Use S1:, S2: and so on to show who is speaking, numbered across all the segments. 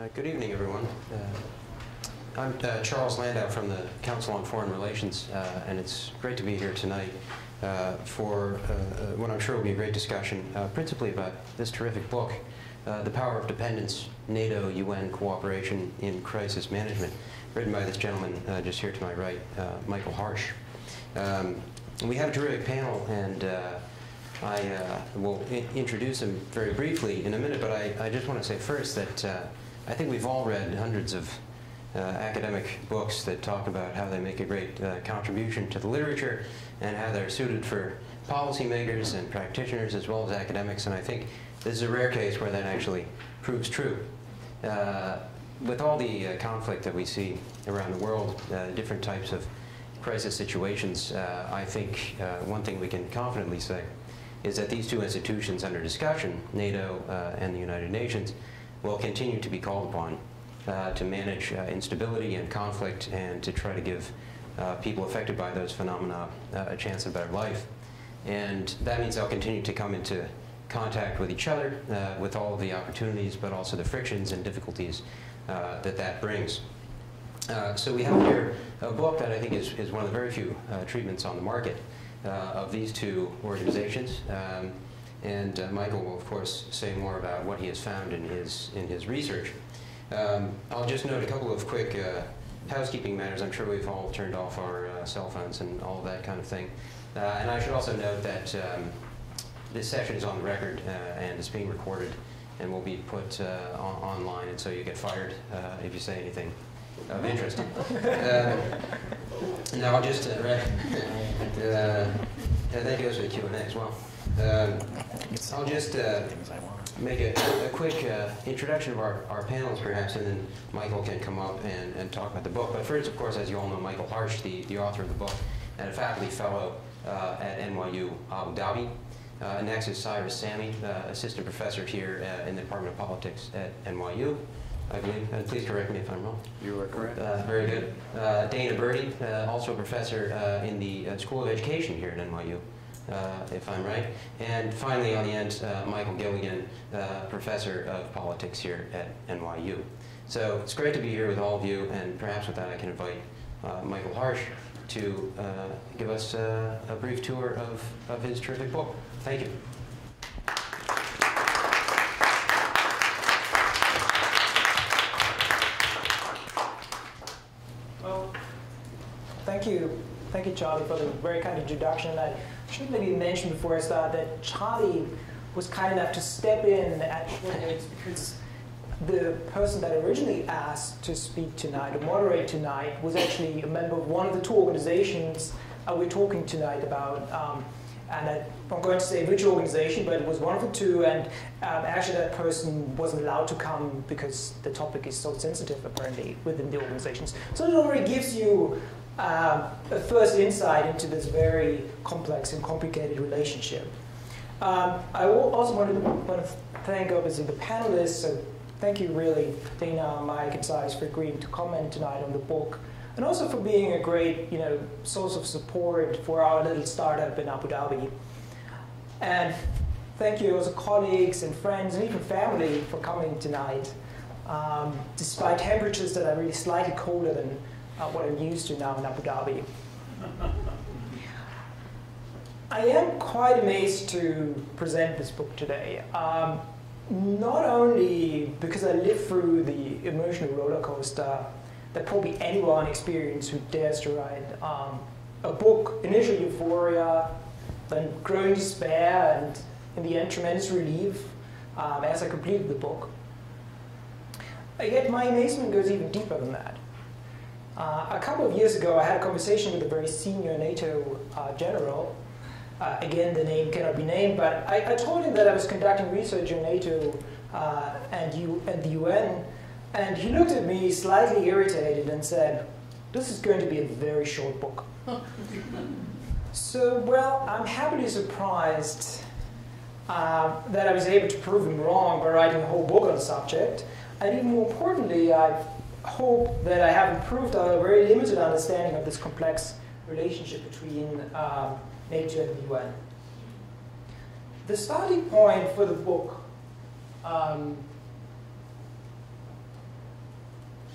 S1: Good evening, everyone. I'm Charles Landow from the Council on Foreign Relations, and it's great to be here tonight for what I'm sure will be a great discussion, principally about this terrific book, The Power of Dependence, NATO-UN Cooperation in Crisis Management, written by this gentleman just here to my right, Michael Harsch. We have a terrific panel, and I will introduce him very briefly in a minute, but I just want to say first that I think we've all read hundreds of academic books that talk about how they make a great contribution to the literature and how they're suited for policymakers and practitioners as well as academics, and I think this is a rare case where that actually proves true. With all the conflict that we see around the world, different types of crisis situations, I think one thing we can confidently say is that these two institutions under discussion, NATO and the United Nations, will continue to be called upon to manage instability and conflict and to try to give people affected by those phenomena a chance at a better life. And that means they'll continue to come into contact with each other with all of the opportunities, but also the frictions and difficulties that brings. So we have here a book that I think is one of the very few treatments on the market of these two organizations. And Michael will, of course, say more about what he has found in his research. I'll just note a couple of quick housekeeping matters. I'm sure we've all turned off our cell phones and all of that kind of thing. And I should also note that this session is on the record and is being recorded and will be put online, and so you get fired if you say anything of interest. Now I'll just, that goes for the Q&A as well. I'll just make a quick introduction of our panels, perhaps, and then Michael can come up and talk about the book. But first, of course, as you all know, Michael Harsch, the author of the book, and a faculty fellow at NYU Abu Dhabi. Next is Cyrus, Samii, assistant professor here in the Department of Politics at NYU, I believe. And please correct me if I'm wrong.
S2: You are correct.
S1: Very good. Dana Burde, also a professor in the School of Education here at NYU. If I'm right. And finally, on the end, Michael Gilligan, professor of politics here at NYU. So it's great to be here with all of you, and perhaps with that I can invite Michael Harsch to give us a brief tour of his terrific book. Thank you.
S3: Well, thank you, Charlie, for the very kind introduction. I should maybe mention before I start that Charlie was kind enough to step in at short notice because the person that originally asked to speak tonight, or moderate tonight, was actually a member of one of the two organizations we're talking tonight about. And I'm not going to say which organization, but it was one of the two, and actually that person wasn't allowed to come because the topic is so sensitive, apparently, within the organizations. So it already gives you a first insight into this very complex and complicated relationship. I also want to thank, obviously, the panelists. So thank you, really, Dana, Mike, and Cyrus, for agreeing to comment tonight on the book, and also for being a great, source of support for our little startup in Abu Dhabi. And thank you also colleagues and friends and even family for coming tonight, despite temperatures that are really slightly colder than what I'm used to now in Abu Dhabi. I am quite amazed to present this book today. Not only because I lived through the emotional roller coaster that probably anyone experienced who dares to write a book, initial euphoria, then growing despair, and in the end tremendous relief as I completed the book. Yet my amazement goes even deeper than that. A couple of years ago, I had a conversation with a very senior NATO general. Again, the name cannot be named, but I told him that I was conducting research on NATO and the UN, and he looked at me slightly irritated and said, "This is going to be a very short book." So, well, I'm happily surprised that I was able to prove him wrong by writing a whole book on the subject, and even more importantly, I hope that I have improved our very limited understanding of this complex relationship between NATO and the UN. The starting point for the book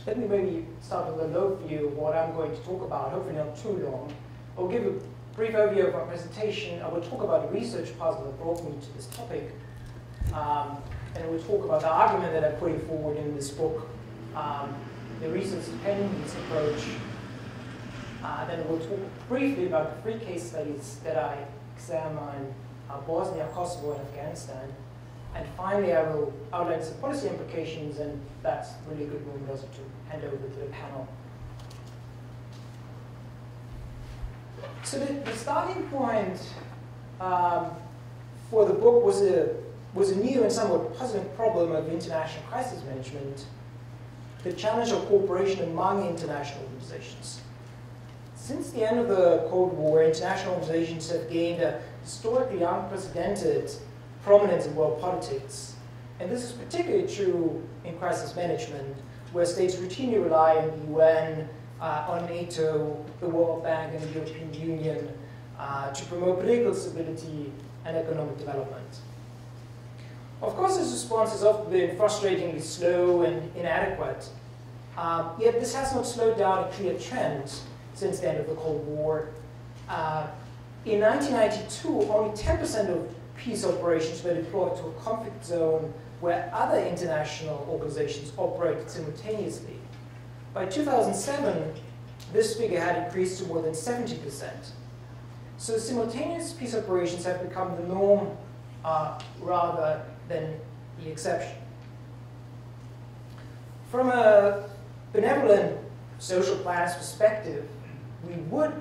S3: let me maybe start with an overview of what I'm going to talk about, hopefully not too long. I'll give a brief overview of my presentation. I will talk about the research puzzle that brought me to this topic. And I will talk about the argument that I'm putting forward in this book, the resource dependence approach. Then we'll talk briefly about the 3 case studies that I examine, Bosnia, Kosovo, and Afghanistan. And finally, I will outline some policy implications, and that's really a good moment also to hand over to the panel. So the starting point for the book was a new and somewhat puzzling problem of international crisis management, the challenge of cooperation among international organizations. Since the end of the Cold War, international organizations have gained a historically unprecedented prominence in world politics. And this is particularly true in crisis management, where states routinely rely on the UN, on NATO, the World Bank, and the European Union to promote political stability and economic development. Of course, this response has often been frustratingly slow and inadequate, yet this has not slowed down a clear trend since the end of the Cold War. In 1992, only 10% of peace operations were deployed to a conflict zone where other international organizations operated simultaneously. By 2007, this figure had increased to more than 70%. So simultaneous peace operations have become the norm rather than the exception. From a benevolent social planner's perspective, we would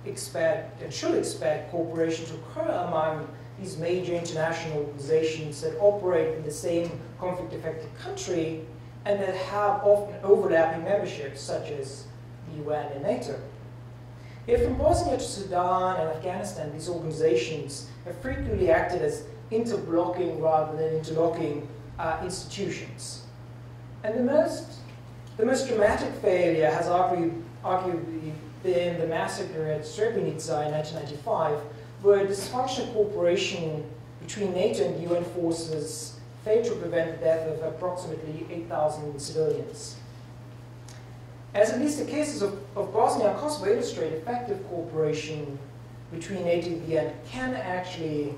S3: expect and should expect cooperation to occur among these major international organizations that operate in the same conflict-affected country and that have often overlapping memberships, such as the UN and NATO. Yet from Bosnia to Sudan and Afghanistan, these organizations have frequently acted as interblocking rather than interlocking institutions. And the most dramatic failure has arguably been the massacre at Srebrenica in 1995, where dysfunctional cooperation between NATO and UN forces failed to prevent the death of approximately 8,000 civilians. As at least the cases of Bosnia and Kosovo illustrate, effective cooperation between NATO and the UN can actually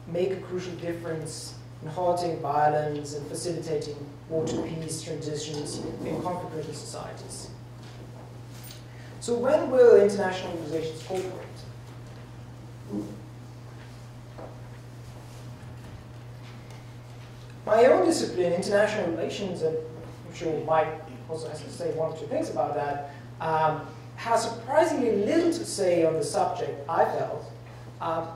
S3: make a crucial difference in halting violence and facilitating war-to-peace transitions in conflict-ridden societies. So when will international organizations cooperate? My own discipline, international relations, and I'm sure Mike also has to say 1 or 2 things about that, has surprisingly little to say on the subject, I felt.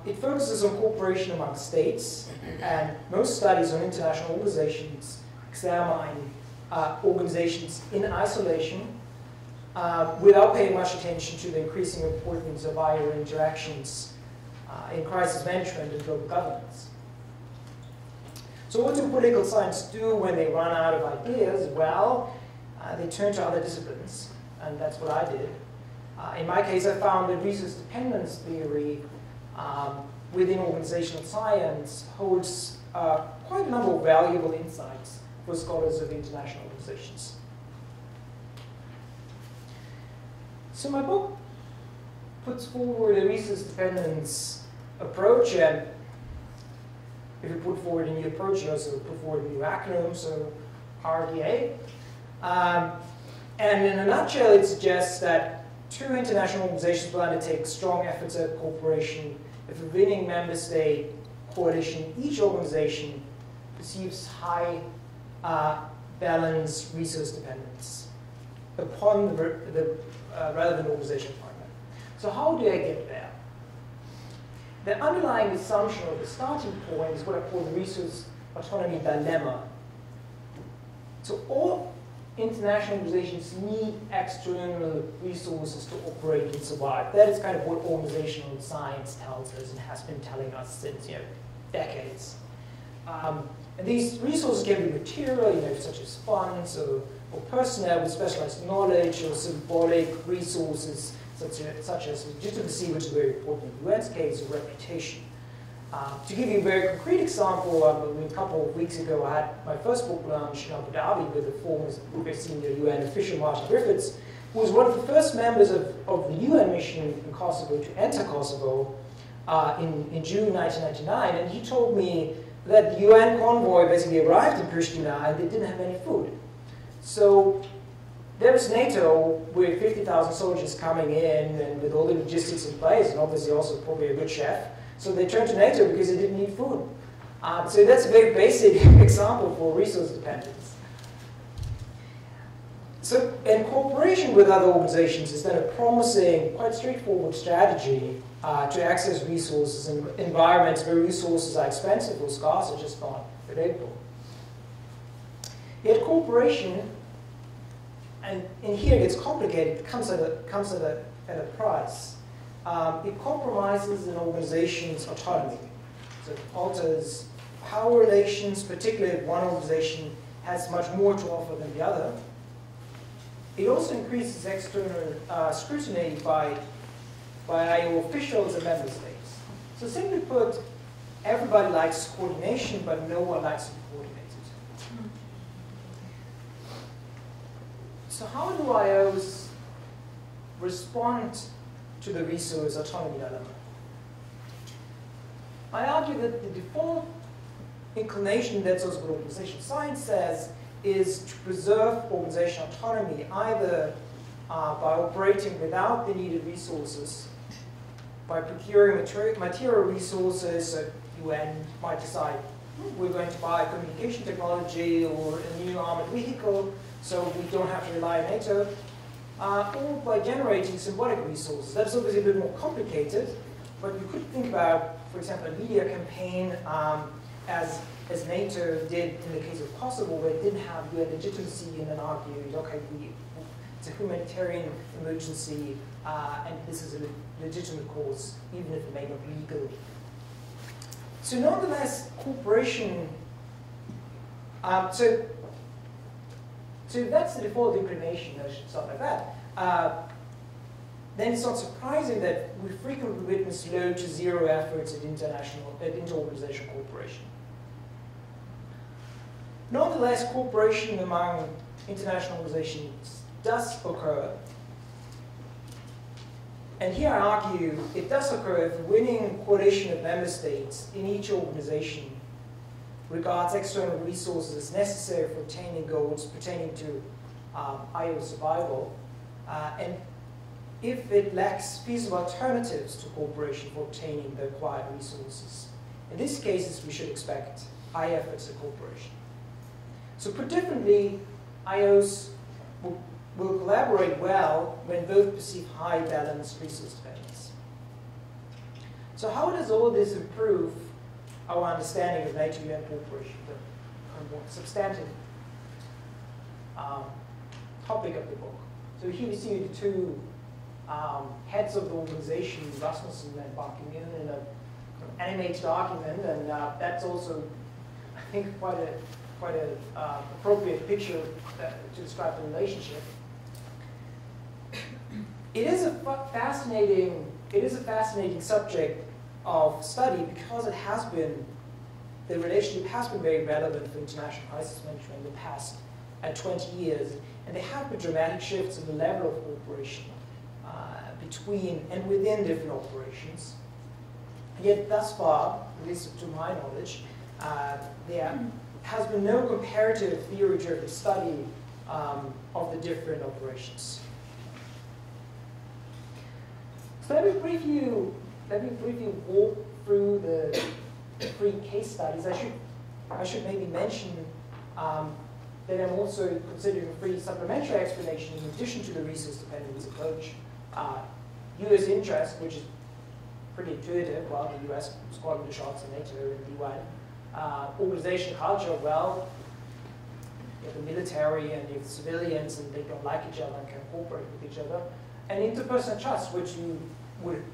S3: It focuses on cooperation among states, and most studies on international organizations examine organizations in isolation without paying much attention to the increasing importance of IO interactions in crisis management and global governance. So what do political science do when they run out of ideas? Well, they turn to other disciplines, and that's what I did. In my case, I found that resource dependence theory within organizational science holds quite a number of valuable insights for scholars of international organizations. So my book puts forward a resource dependence approach, and if you put forward a new approach, you also put forward a new acronym, so RDA. And in a nutshell, it suggests that 2 international organizations will undertake strong efforts at cooperation if a winning member state coalition, each organization perceives high balanced resource dependence upon the relevant organization partner. So how do I get there? The underlying assumption or the starting point is what I call the resource autonomy dilemma. So all international organizations need external resources to operate and survive. That is kind of what organizational science tells us and has been telling us since decades. And these resources can be material, such as funds or personnel with specialized knowledge, or symbolic resources such as legitimacy, which is very important in the UN's case, or reputation. To give you a very concrete example, a couple of weeks ago I had my first book launch in Abu Dhabi with the former senior UN official Martin Griffiths, who was one of the first members of the UN mission in Kosovo to enter Kosovo in June 1999, and he told me that the UN convoy basically arrived in Pristina and they didn't have any food. So there was NATO with 50,000 soldiers coming in and with all the logistics in place, and obviously also probably a good chef. So they turned to NATO because they didn't need food. So that's a very basic example for resource dependence. So, in cooperation with other organizations is then a promising, quite straightforward strategy to access resources in environments where resources are expensive or scarce or just not available. Yet cooperation, and here it gets complicated, it comes at a price. It compromises an organization's autonomy. So it alters power relations, particularly if one organization has much more to offer than the other. It also increases external scrutiny by IO officials and member states. So simply put, everybody likes coordination, but no one likes to be coordinated. So how do IOs respond to the resource autonomy dilemma? I argue that the default inclination that's also what organizational science says is to preserve organizational autonomy either by operating without the needed resources, by procuring material resources. So UN might decide we're going to buy communication technology or a new armored vehicle, so we don't have to rely on NATO, or by generating symbolic resources. That's obviously a bit more complicated, but you could think about, for example, a media campaign as NATO did in the case of Kosovo, where it didn't have UN legitimacy and then argued, okay, it's a humanitarian emergency, and this is a legitimate cause, even if it may not be legal. So nonetheless, cooperation, so that's the default inclination, I should start like that. Then it's not surprising that we frequently witness low to zero efforts at inter-organizational cooperation. Nonetheless, cooperation among international organizations does occur. And here I argue it does occur if a winning coalition of member states in each organization regards external resources as necessary for attaining goals pertaining to IO survival, and if it lacks feasible alternatives to cooperation for obtaining the required resources. In these cases, we should expect high efforts at cooperation. So put differently, IOs will collaborate well when both perceive high balanced resource dependence. So how does all this improve our understanding of NATO-UN cooperation, the more substantive topic of the book? So here we see the two heads of the organization, Rasmussen and Ban Ki-moon, in a animated argument, and that's also, I think, quite an appropriate picture to describe the relationship. It is a fascinating subject of study because it has been, the relationship has been very relevant for international crisis management in the past 20 years, and there have been dramatic shifts in the level of cooperation between and within different operations. Yet thus far, at least to my knowledge, there has been no comparative theory-driven study of the different operations. So let me briefly walk through the 3 case studies. I should maybe mention that I'm also considering a free supplementary explanation in addition to the resource dependence approach. US interest, which is pretty intuitive. Well, the US is calling the shots in NATO and the UN. Organization culture, well, you have the military and you have the civilians, and they don't like each other and can cooperate with each other. And interpersonal trust, which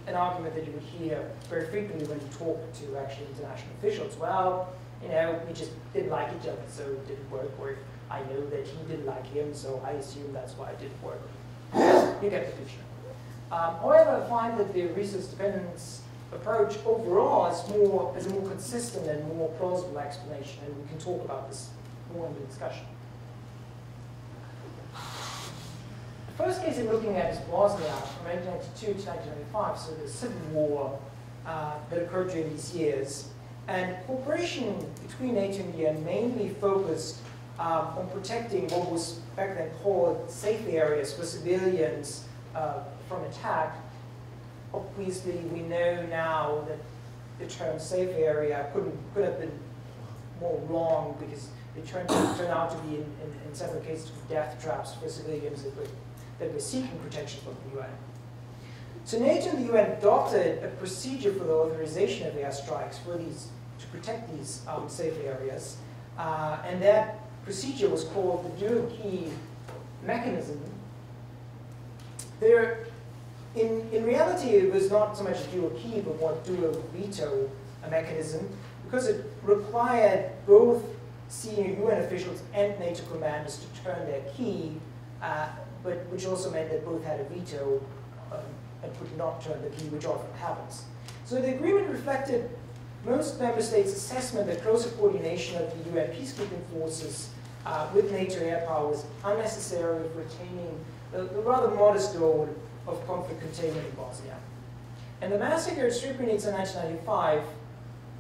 S3: an argument that you would hear very frequently when you talk to actually international officials. Well, you know, we just didn't like each other, so it didn't work. Or I know that he didn't like him, so I assume that's why it didn't work. You get the picture. However, I find that the resource dependence approach overall as a more consistent and more plausible explanation, and we can talk about this more in the discussion. The first case I'm looking at is Bosnia from 1992 to 1995, so the civil war that occurred during these years. And cooperation between NATO and the UN mainly focused on protecting what was back then called safe areas for civilians from attack. Obviously, we know now that the term safe area could have been more wrong because they turned out to be, in several cases, death traps for civilians that were seeking protection from the UN. So NATO and the UN adopted a procedure for the authorization of airstrikes to protect these safe areas, and that procedure was called the dual key mechanism. In reality, it was not so much a dual key, but more dual veto mechanism, because it required both senior UN officials and NATO commanders to turn their key, but which also meant that both had a veto and could not turn the key, which often happens. So the agreement reflected most member states' assessment that closer coordination of the UN peacekeeping forces with NATO air power was unnecessary for attaining the rather modest goal of conflict containment in Bosnia. And the massacre at Srebrenica in 1995,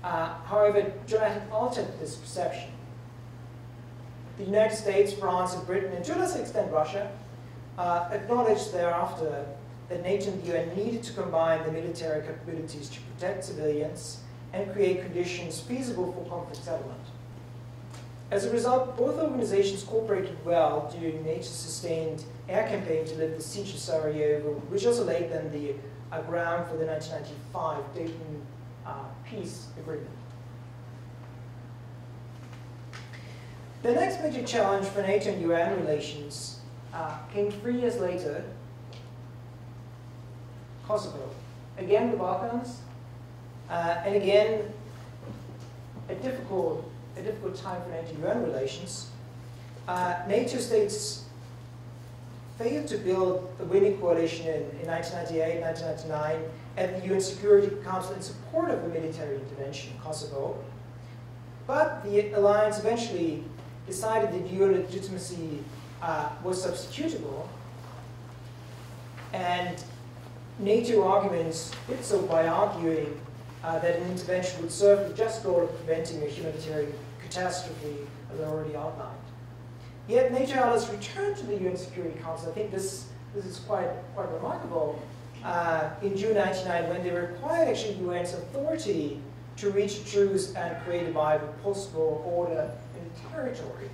S3: however, dramatically altered this perception. The United States, France, and Britain, and to a lesser extent Russia, acknowledged thereafter that NATO and the UN needed to combine the military capabilities to protect civilians and create conditions feasible for conflict settlement. As a result, both organizations cooperated well during NATO's sustained air campaign to lift the siege of Sarajevo, which also laid then the ground for the 1995 Dayton peace agreement. The next major challenge for NATO and UN relations came 3 years later, Kosovo. Again, the Balkans, and again, a difficult time for NATO-UN relations. NATO states failed to build a winning coalition in 1998, 1999 at the UN Security Council in support of a military intervention in Kosovo. But the alliance eventually decided that UN legitimacy was substitutable, and NATO arguments did so by arguing that an intervention would serve the just goal of preventing a humanitarian catastrophe, as I already outlined. Yet NATO allies returned to the UN Security Council. I think this is quite remarkable. In June 1999, when they required actually UN's authority to reach a truce and create a viable post-war order in the territory.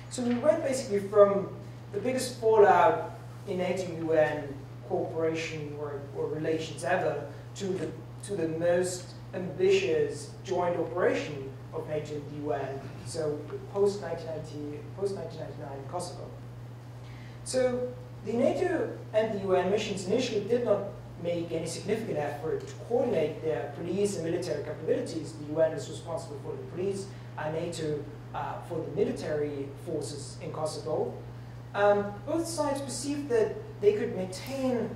S3: So we went basically from the biggest fallout in NATO-UN cooperation or relations ever to the most ambitious joint operation of NATO and the UN, so post-1999 in Kosovo. So the NATO and the UN missions initially did not make any significant effort to coordinate their police and military capabilities. The UN is responsible for the police, and NATO for the military forces in Kosovo. Both sides perceived that they could maintain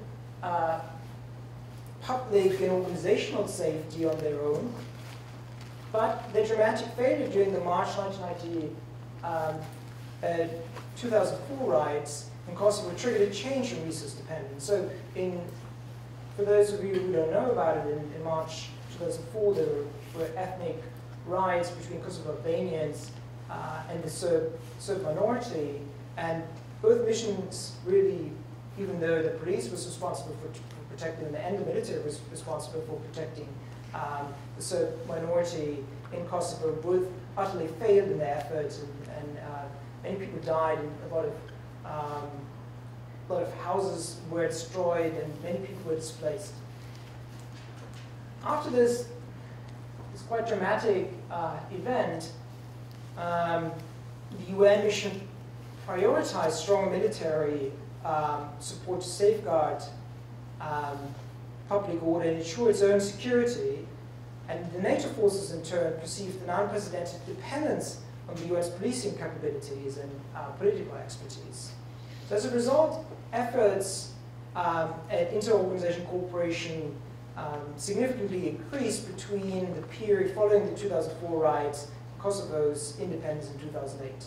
S3: public and organizational safety on their own, but the dramatic failure during the March 2004 riots in Kosovo triggered a change in resource dependence. So for those of you who don't know about it, in March 2004 there were ethnic riots between Kosovo Albanians and the Serb minority, and both missions really, even though the police was responsible for protecting them and the military was responsible for protecting the Serb minority in Kosovo, both utterly failed in their efforts, and many people died, and a lot of houses were destroyed, and many people were displaced. After this quite dramatic event, the UN mission prioritized strong military support to safeguard public order and ensure its own security, and the NATO forces in turn perceived an unprecedented dependence on the UN's policing capabilities and political expertise. So as a result, efforts at inter-organization cooperation significantly increased between the period following the 2004 riots, Kosovo's independence in 2008.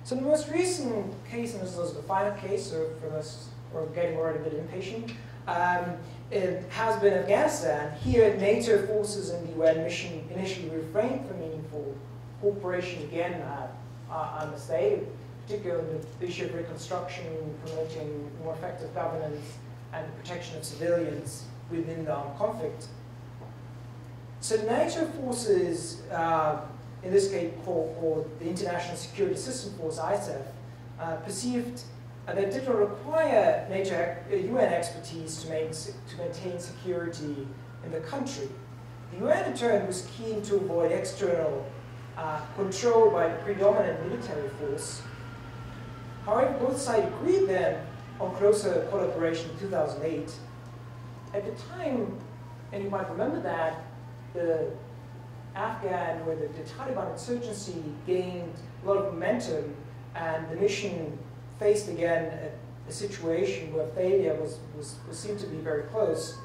S3: So the most recent case, and this is also the final case, so for us, we're getting already a bit impatient, it has been Afghanistan. Here, NATO forces and the UN mission initially refrained from meaningful cooperation. Again, I must say, particularly the issue of reconstruction, promoting more effective governance, and the protection of civilians within the armed conflict. So the NATO forces, in this case called the International Security Assistance Force, ISAF, perceived that it did not require NATO UN expertise to maintain security in the country. The UN in turn was keen to avoid external control by the predominant military force. However, both sides agreed then on closer collaboration in 2008. At the time, and you might remember that, the Afghan or the Taliban insurgency gained a lot of momentum, and the mission faced again a situation where failure was seen to be very close.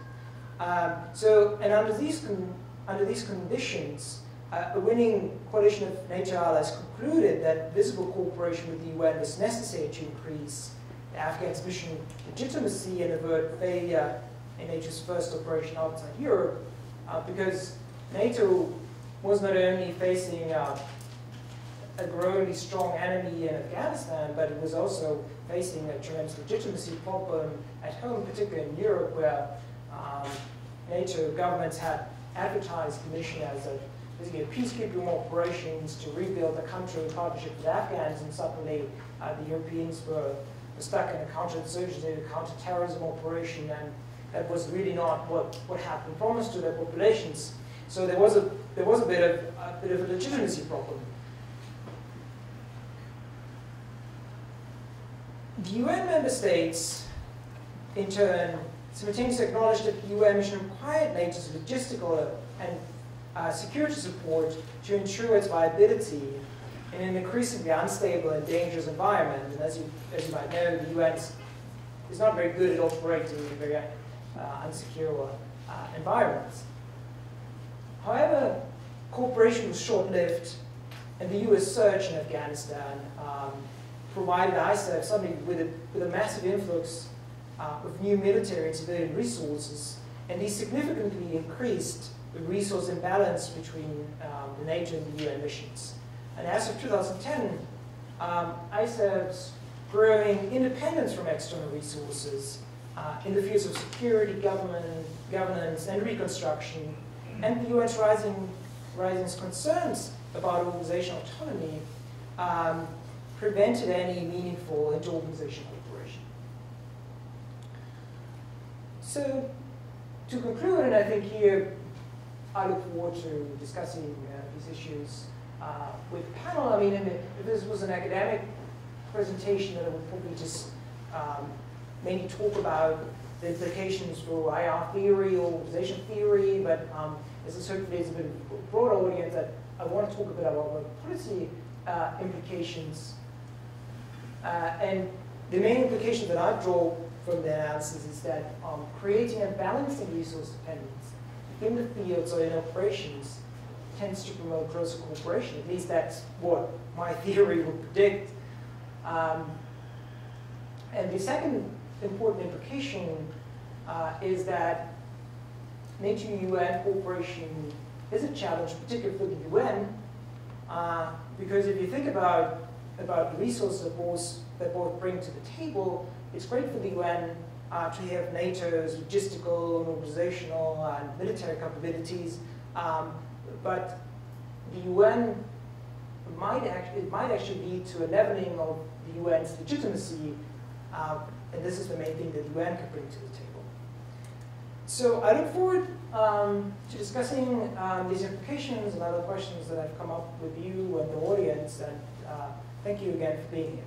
S3: And under these conditions, a winning coalition of NATO allies concluded that visible cooperation with the UN was necessary to increase the Afghan's mission legitimacy and avert failure in NATO's first operation outside Europe, because NATO was not only facing a growingly strong enemy in Afghanistan, but it was also facing a tremendous legitimacy problem at home, particularly in Europe, where NATO governments had advertised the mission as basically a peacekeeping operations to rebuild the country in partnership with Afghans, and suddenly the Europeans were stuck in a counterinsurgency, a counter-terrorism operation, and that was really not what had been promised to their populations. So there was a bit of a legitimacy problem. The UN member states, in turn, simultaneously acknowledged that the UN mission required NATO's logistical and security support to ensure its viability in an increasingly unstable and dangerous environment. And as you might know, the UN is not very good at operating in very unsecure environments. However, cooperation was short-lived, and the US surge in Afghanistan provided ISAF suddenly with a massive influx of new military and civilian resources, and these significantly increased the resource imbalance between the NATO and the UN missions. And as of 2010, ISAF's growing independence from external resources in the fields of security, governance, and reconstruction, and the UN's rising concerns about organizational autonomy prevented any meaningful inter-organizational cooperation. So, to conclude, and I think here I look forward to discussing these issues with the panel. I mean, if this was an academic presentation, then I would probably just mainly talk about the implications for IR theory or organization theory, but as a certainly is a bit of a broader audience, that I want to talk a bit about policy implications. And the main implication that I draw from the analysis is that creating and balancing resource dependence in the fields or in operations tends to promote closer cooperation. At least that's what my theory would predict. And the second important implication is that NATO-UN cooperation is a challenge, particularly for the UN, because if you think about the resources that both bring to the table, it's great for the UN to have NATO's logistical, and organizational, and military capabilities, but the UN might actually lead to a leveling of the UN's legitimacy, and this is the main thing that the UN can bring to the table. So I look forward to discussing these implications and other questions that I've come up with you and the audience, and thank you again for being here.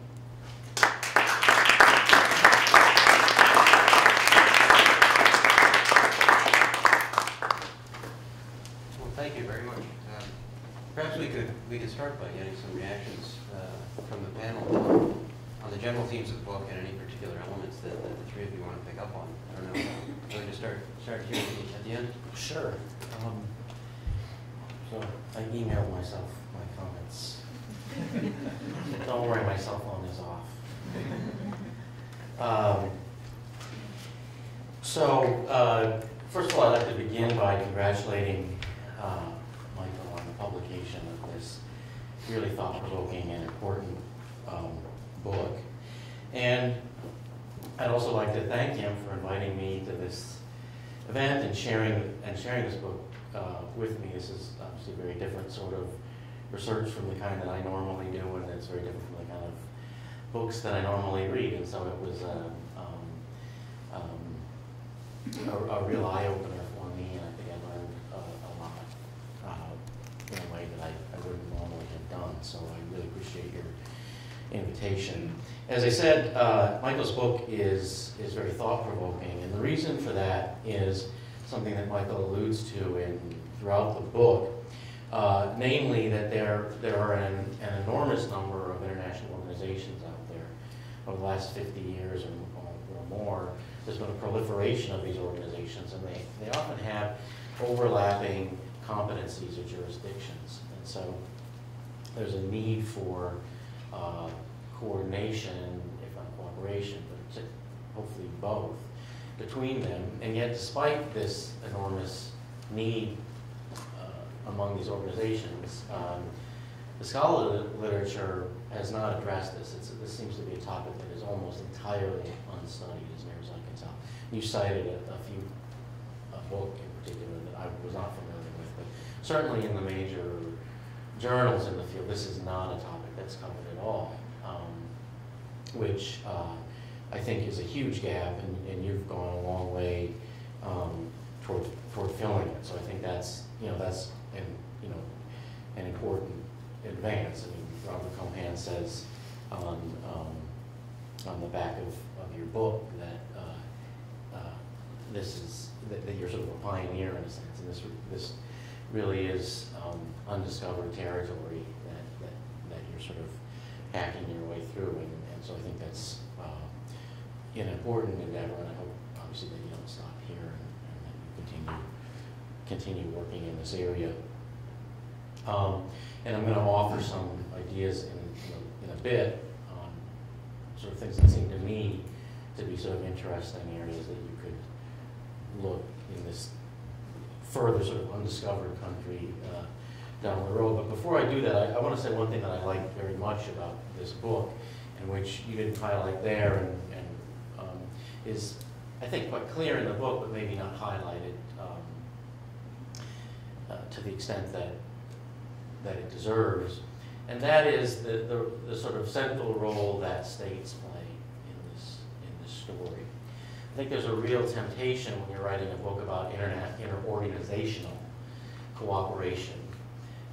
S1: Thank you very much. Perhaps we could start by getting some reactions from the panel on the general themes of the book and any particular elements that the three of you want to pick up on. I don't know. going to start here at the end?
S2: Sure. So I emailed myself my comments. Don't worry, my cell phone is off. First of all, I'd like to begin by congratulating Michael on the publication of this really thought-provoking and important book. And I'd also like to thank him for inviting me to this event and sharing this book with me. This is obviously a very different sort of research from the kind that I normally do, and it's very different from the kind of books that I normally read. And so it was a real eye-opener for me, and I think I learned a lot in a way that I wouldn't normally have done. So I really appreciate your invitation. As I said, Michael's book is very thought-provoking, and the reason for that is something that Michael alludes to throughout the book, namely that there are an enormous number of international organizations out there. Over the last 50 years or more, there's been a proliferation of these organizations, and they often have overlapping competencies or jurisdictions. And so there's a need for coordination, if not cooperation, but hopefully both, between them. And yet, despite this enormous need among these organizations, the scholarly literature has not addressed this. This seems to be a topic that is almost entirely unstudied, as near as I can tell. You cited a book in particular that I was not familiar with, but certainly in the major journals in the field, this is not a topic that's covered at all, which I think is a huge gap, and you've gone a long way toward filling it. So I think that's an important advance. I mean, Robert Cohan says on the back of your book that that you're sort of a pioneer in a sense, and this really is undiscovered territory that you're sort of hacking your way through, and so I think that's an important endeavor, and I hope obviously that you don't stop here and that you continue working in this area. And I'm going to offer some ideas in a bit on sort of things that seem to me to be sort of interesting areas that you could look in this further sort of undiscovered country down the road. But before I do that, I want to say one thing that I like very much about this book, and which you didn't highlight there, and is, I think, quite clear in the book, but maybe not highlighted to the extent that it deserves, and that is the sort of central role that states play in this story. I think there's a real temptation when you're writing a book about interorganizational cooperation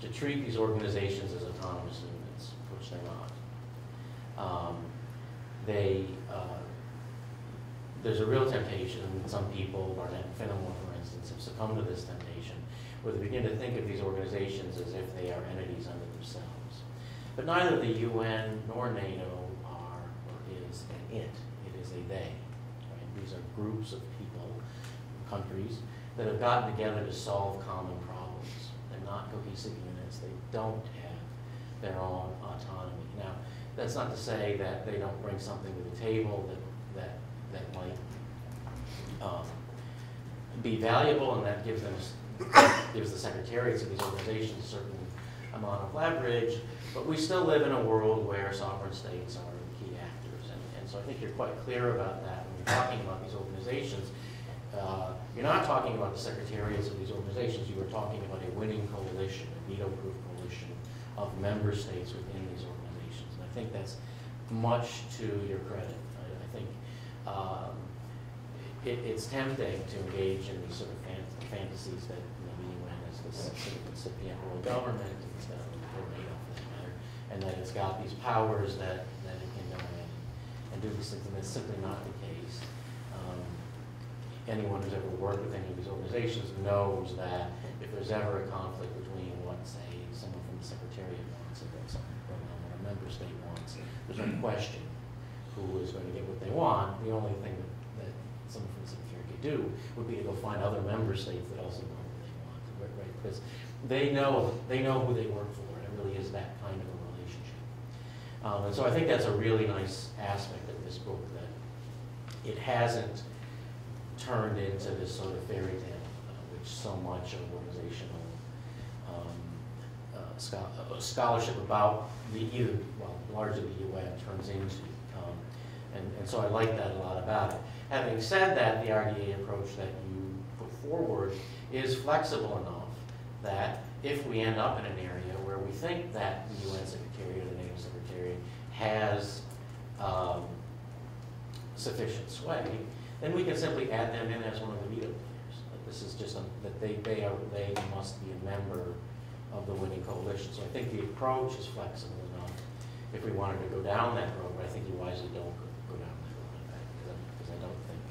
S2: to treat these organizations as autonomous units, which they're not. There's a real temptation, and some people, Barnett and Fenimore, for instance, have succumbed to this temptation, where they begin to think of these organizations as if they are entities unto themselves. But neither the UN nor NATO are or is an it. It is a they. Right? These are groups of people, countries, that have gotten together to solve common problems. They're not cohesive units. They don't have their own autonomy. Now, that's not to say that they don't bring something to the table that might be valuable, and that gives the secretariats of these organizations a certain amount of leverage, but we still live in a world where sovereign states are the key actors, and so I think you're quite clear about that when you're talking about these organizations. You're not talking about the secretariats of these organizations, you are talking about a winning coalition, a veto-proof coalition of member states within these organizations, and I think that's much to your credit. I think it's tempting to engage in these sort of fantasies that the UN is this sort of incipient world government, or NATO for that matter, and that it's got these powers that it can go in and do these things, and that's simply not the case. Anyone who's ever worked with any of these organizations knows that if there's ever a conflict between what, say, someone from the Secretariat wants and what a member state wants, there's no question who is going to get what they want. The only thing that some secretary could do would be to go find other member states that also know what they want, right? Because they know who they work for. It really is that kind of a relationship. And so I think that's a really nice aspect of this book, that it hasn't turned into this sort of fairy tale, which so much of organizational scholarship about largely the UN turns into. And so I like that a lot about it. Having said that, the RDA approach that you put forward is flexible enough that if we end up in an area where we think that the UN Secretariat or the NATO Secretariat has sufficient sway, then we can simply add them in as one of the veto players. This is just that they must be a member of the winning coalition. So I think the approach is flexible enough if we wanted to go down that road, but I think you wisely don't go down that road, because I don't think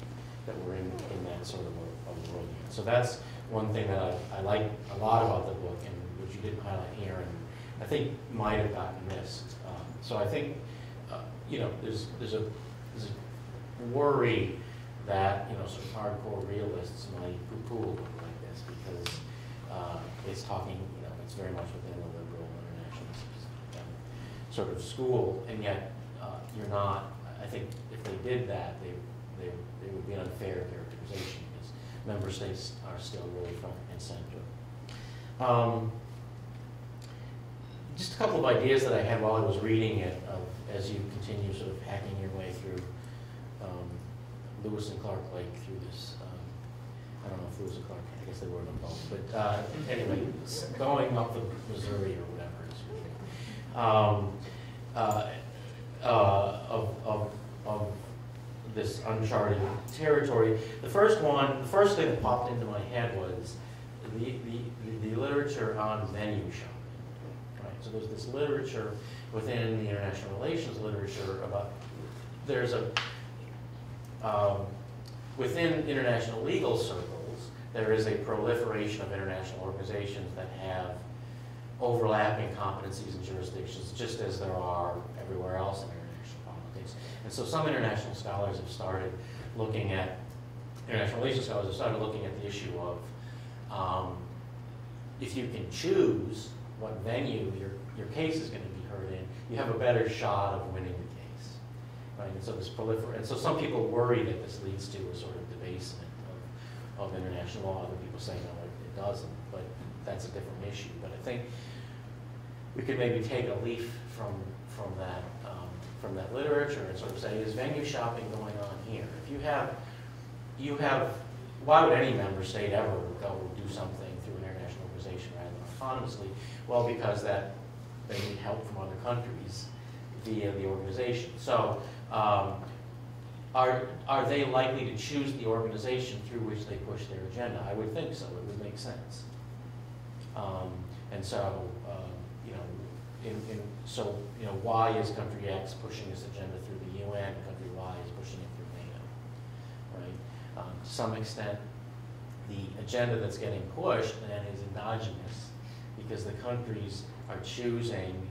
S2: that we're in that sort of a world yet. So that's one thing that I like a lot about the book, and which you didn't highlight here, and I think might have gotten missed. So I think there's a worry that sort of hardcore realists might poo-poo a book like this, because it's talking, it's very much within the liberal internationalist sort of school, and yet you're not. I think if they did that, they would be an unfair characterization, because member states are still really front and center. Just a couple of ideas that I had while I was reading it, as you continue sort of hacking your way through Lewis and Clark Lake through this. I don't know if Lewis and Clark, I guess they were in both, but anyway, going up the Missouri or whatever of this uncharted territory. The first thing that popped into my head was the literature on venue shopping. Right. So there's this literature within the international relations literature about within international legal circles, there is a proliferation of international organizations that have overlapping competencies and jurisdictions, just as there are everywhere else in international politics. And so some international scholars have started looking at, international relations scholars have started looking at the issue of if you can choose what venue your case is going to be heard in, you have a better shot of winning the case. Right? And so this and so some people worry that this leads to a sort of debasement of international law. Other people say no, it doesn't. But that's a different issue. But I think we could maybe take a leaf from that literature and sort of say, is venue shopping going on here? If you have, why would any member state ever go do something through an international organization rather than autonomously? Well, because they need help from other countries via the organization. So are they likely to choose the organization through which they push their agenda? I would think so. It would make sense. And so, why is country X pushing this agenda through the UN? Country Y is pushing it through NATO, right? To some extent, the agenda that's getting pushed then is endogenous, because the countries are choosing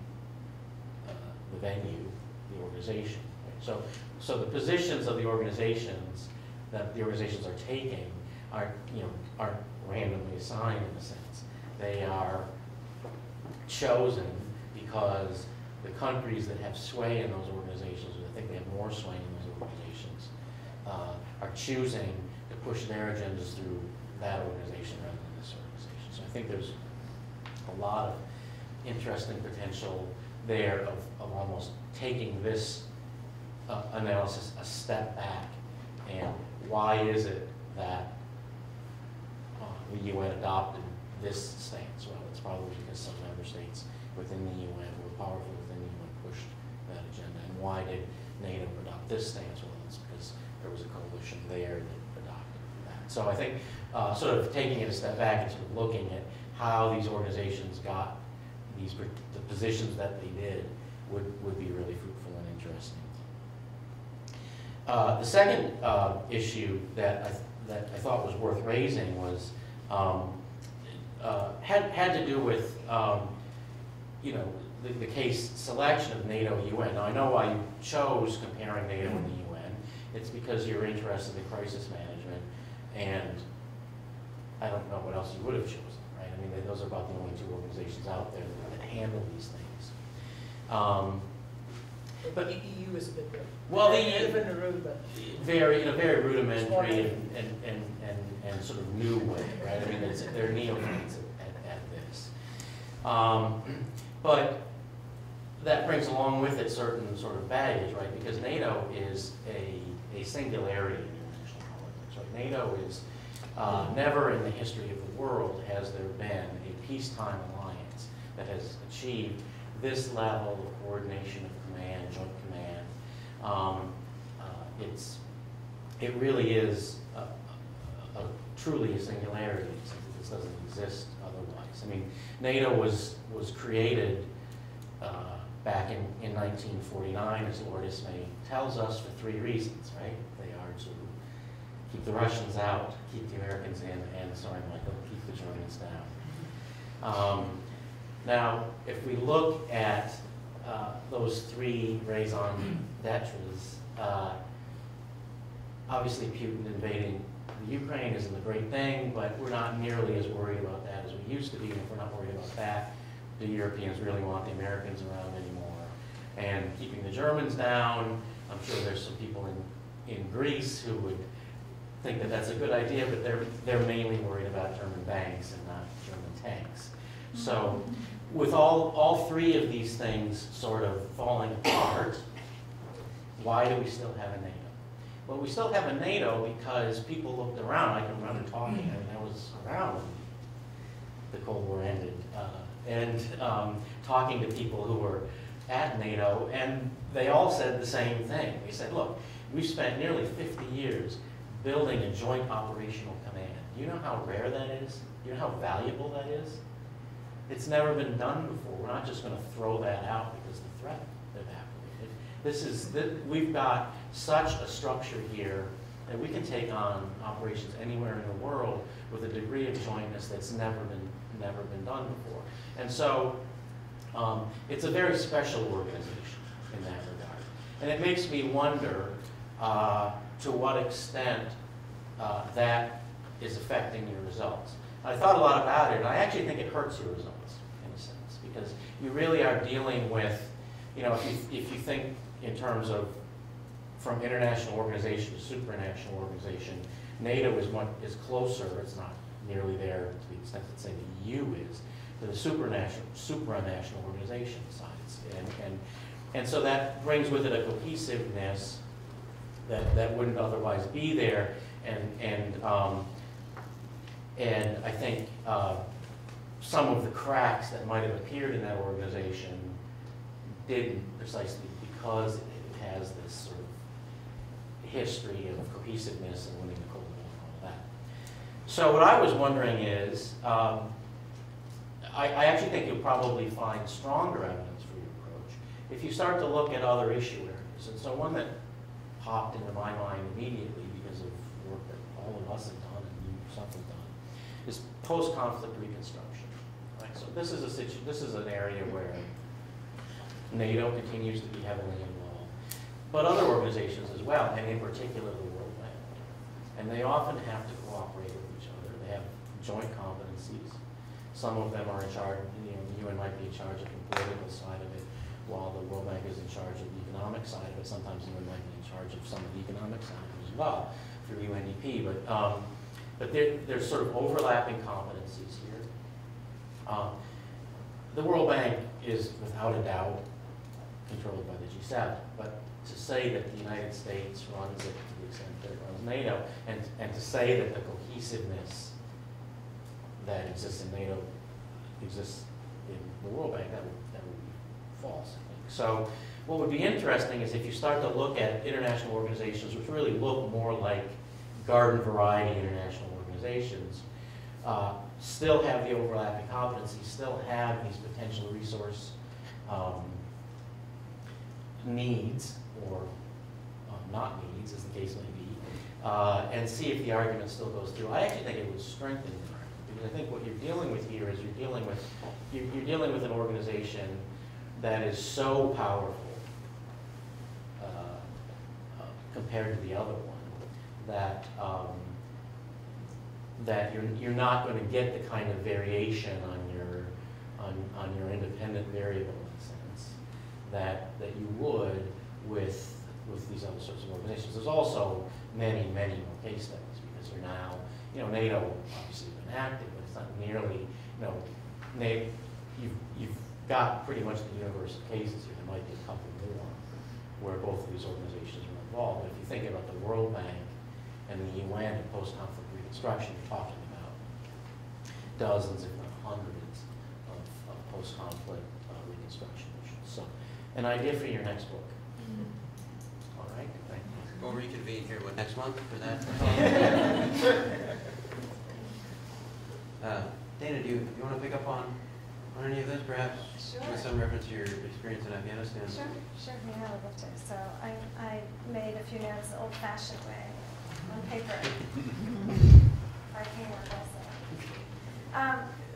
S2: the venue, the organization. Right? So the positions of the organizations that the organizations are taking aren't randomly assigned in a sense. They are chosen because the countries that have sway in those organizations, or think they have more sway in those organizations, are choosing to push their agendas through that organization rather than this organization. So I think there's a lot of interesting potential there of almost taking this analysis a step back, and why is it that the UN adopted this stance? Well, it's probably because some member states within the UN were powerful within the UN pushed that agenda. And why did NATO adopt this stance? Well, it's because there was a coalition there that adopted that. So I think sort of taking it a step back and sort of looking at how these organizations got the positions that they did would be really fruitful and interesting. The second issue that I thought was worth raising was had to do with the case selection of NATO-UN. Now I know why you chose comparing NATO and the UN It's because you're interested in crisis management, and I don't know what else you would have chosen, right? I mean, those are about the only two organizations out there that handle these things.
S3: But the EU is a bit different.
S2: Well, very in a very rudimentary and sort of new way, right? I mean, they're neophytes at this. But that brings along with it certain sort of baggage, right? Because NATO is a singularity in international politics, right? NATO is never in the history of the world has there been a peacetime alliance that has achieved this level of coordination of command, joint command. It really is truly a singularity, since this doesn't exist otherwise. I mean, NATO was created back in 1949, as Lord Ismay tells us, for three reasons, right? They are to keep the Russians out, keep the Americans in, and, sorry, Michael, keep the Germans down. Now, if we look at those three raison d'etres, obviously Putin invading the Ukraine isn't a great thing, but we're not nearly as worried about that as we used to be. And if we're not worried about that, the Europeans really want the Americans around anymore. And keeping the Germans down, I'm sure there's some people in Greece who would think that that's a good idea, but they're mainly worried about German banks and not German tanks. So with all three of these things sort of falling apart, why do we still have a NATO? Well, we still have a NATO because people looked around. I can remember talking. I mean, I was around when the Cold War ended, and talking to people who were at NATO, and they all said the same thing. They said, look, we've spent nearly 50 years building a joint operational command. You know how rare that is? You know how valuable that is? It's never been done before. We're not just going to throw that out because the threat evaporated. We've got such a structure here that we can take on operations anywhere in the world with a degree of jointness that's never been done before. And so it's a very special organization in that regard. And it makes me wonder to what extent that is affecting your results. I thought a lot about it, and I actually think it hurts your results, in a sense, because you really are dealing with, you know, if you think in terms of from international organization to supranational organization, NATO is closer, it's not nearly there to the extent that, say, the EU is, to the supranational organization sides. And so that brings with it a cohesiveness that wouldn't otherwise be there, and I think some of the cracks that might have appeared in that organization didn't, precisely because it has this sort of history of cohesiveness and winning the Cold War and all that. So what I was wondering is, I actually think you'll probably find stronger evidence for your approach if you start to look at other issue areas. And so one that popped into my mind immediately because of work that all of us have done and you yourself have done is post-conflict reconstruction. Right? So this is an area where NATO continues to be heavily involved, but other organizations as well, and in particular the World Bank. And they often have to cooperate with each other. They have joint competencies. Some of them are in charge, you know, the UN might be in charge of the political side of it, while the World Bank is in charge of the economic side of it. Sometimes the UN might be in charge of some of the economic side of it as well, through UNDP. But there's sort of overlapping competencies here. The World Bank is, without a doubt, controlled by the G7. But to say that the United States runs it to the extent that it runs NATO, and to say that the cohesiveness that exists in NATO exists in the World Bank, that would be false, I think. So what would be interesting is if you start to look at international organizations which really look more like garden variety international organizations, still have the overlapping competencies, still have these potential resource needs, or not needs, as the case may be, and see if the argument still goes through. I actually think it would strengthen the argument, because I think what you're dealing with here is you're dealing with an organization that is so powerful compared to the other one, that that you're not going to get the kind of variation on your independent variable in a sense that you would with these other sorts of organizations. There's also many more case studies because you're now, NATO obviously has been active, but it's not nearly, you've got pretty much the universe of cases here. There might be a couple more where both of these organizations are involved. But if you think about the World Bank and the UN and post-conflict reconstruction, you're talking about dozens, if not hundreds, of post-conflict reconstruction issues. So, an idea for your next book. All right, thank you.
S1: We'll reconvene here next month for that. Dana, do you want to pick up on any of this, perhaps?
S4: Sure.
S1: With some reference to your experience in Afghanistan?
S4: Sure, yeah, I would love to. So I made a few notes the old-fashioned way, on paper. I can work also.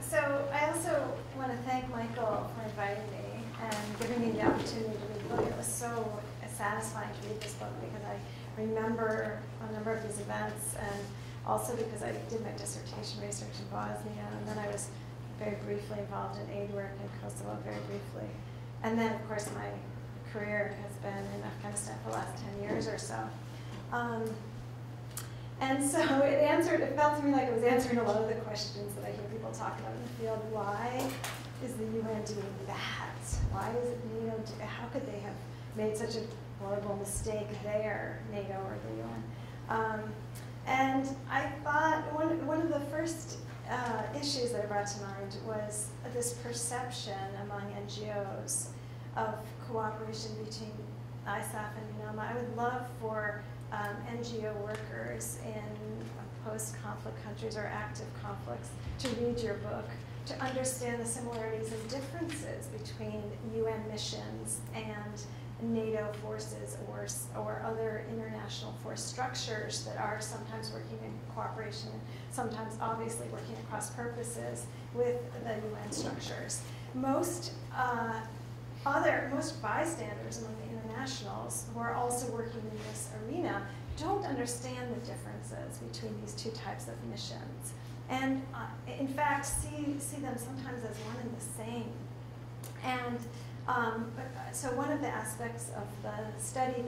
S4: So I also want to thank Michael for inviting me and giving me the opportunity to read the book. It was so satisfying to read this book because I remember a number of these events, and also because I did my dissertation research in Bosnia, and then I was very briefly involved in aid work in Kosovo, very briefly. And then, of course, my career has been in Afghanistan for the last 10 years or so. And so it felt to me like it was answering a lot of the questions that I hear people talk about in the field. Why is the UN doing that? Why is it NATO? How could they have made such a horrible mistake there, NATO or the UN? And I thought one of the first issues that I brought to mind was this perception among NGOs of cooperation between ISAF and UNAMA. I would love for NGO workers in post-conflict countries or active conflicts to read your book, to understand the similarities and differences between UN missions and NATO forces or other international force structures that are sometimes working in cooperation, sometimes obviously working across purposes with the UN structures. Most bystanders among the internationals who are also working in this arena don't understand the differences between these two types of missions, and in fact see them sometimes as one and the same. And so one of the aspects of the study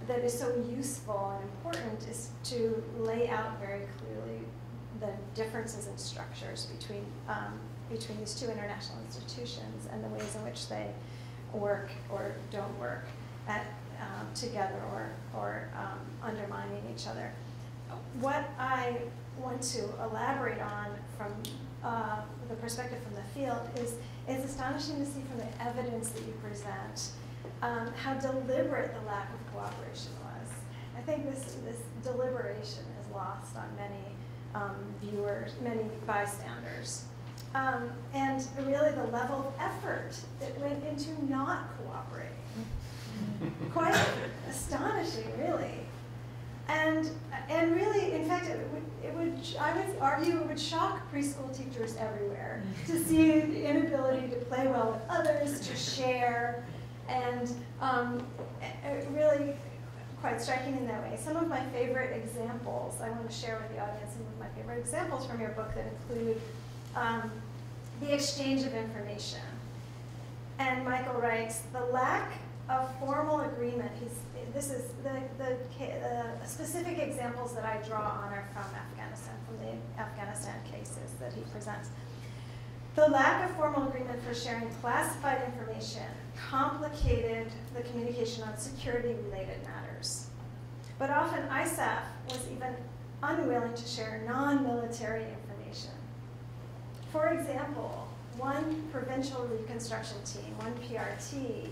S4: that is so useful and important is to lay out very clearly the differences in structures between these two international institutions and the ways in which they work or don't work together or undermining each other. What I want to elaborate on from the perspective from the field is it's astonishing to see from the evidence that you present how deliberate the lack of cooperation was. I think this deliberation is lost on many viewers, many bystanders. And really the level of effort that went into not cooperating. Quite astonishing, really. And really, in fact, I would argue it would shock preschool teachers everywhere to see the inability to play well with others, to share, and really quite striking in that way. Some of my favorite examples, I want to share with the audience some of my favorite examples from your book that include the exchange of information. And Michael writes, the lack of formal agreement, this is the specific examples that I draw on are from Afghanistan, from the Afghanistan cases that he presents. The lack of formal agreement for sharing classified information complicated the communication on security-related matters. But often ISAF was even unwilling to share non-military information. For example, one provincial reconstruction team, one PRT,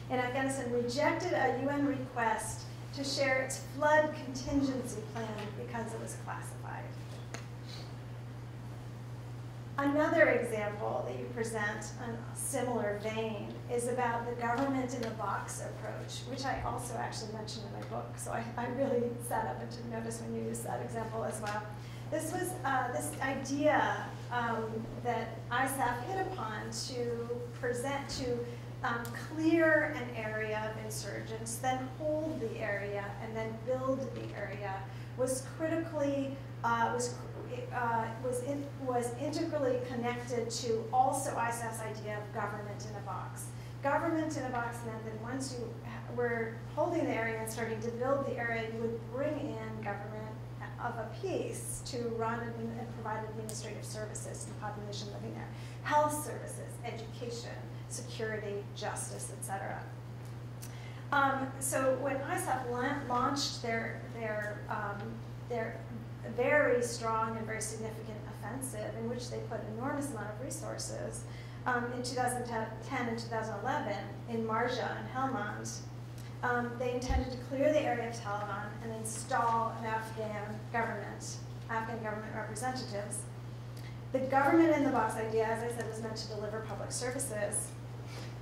S4: in Afghanistan rejected a UN request to share its flood contingency plan because it was classified. Another example that you present in a similar vein is about the government-in-a-box approach, which I also actually mentioned in my book, so I really sat up and took notice when you used that example as well. This was this idea that ISAF hit upon to present, to clear an area of insurgents, then hold the area, and then build the area was critically, was integrally connected to also ISAF's idea of government in a box. Government in a box meant that once you were holding the area and starting to build the area, you would bring in government of a piece to run and provide administrative services to the population living there. Health services, education, security, justice, etc. So when ISAF launched their very strong and very significant offensive, in which they put an enormous amount of resources, in 2010 and 2011 in Marja and Helmand, they intended to clear the area of Taliban and install an Afghan government representatives. The government in the box idea, as I said, was meant to deliver public services.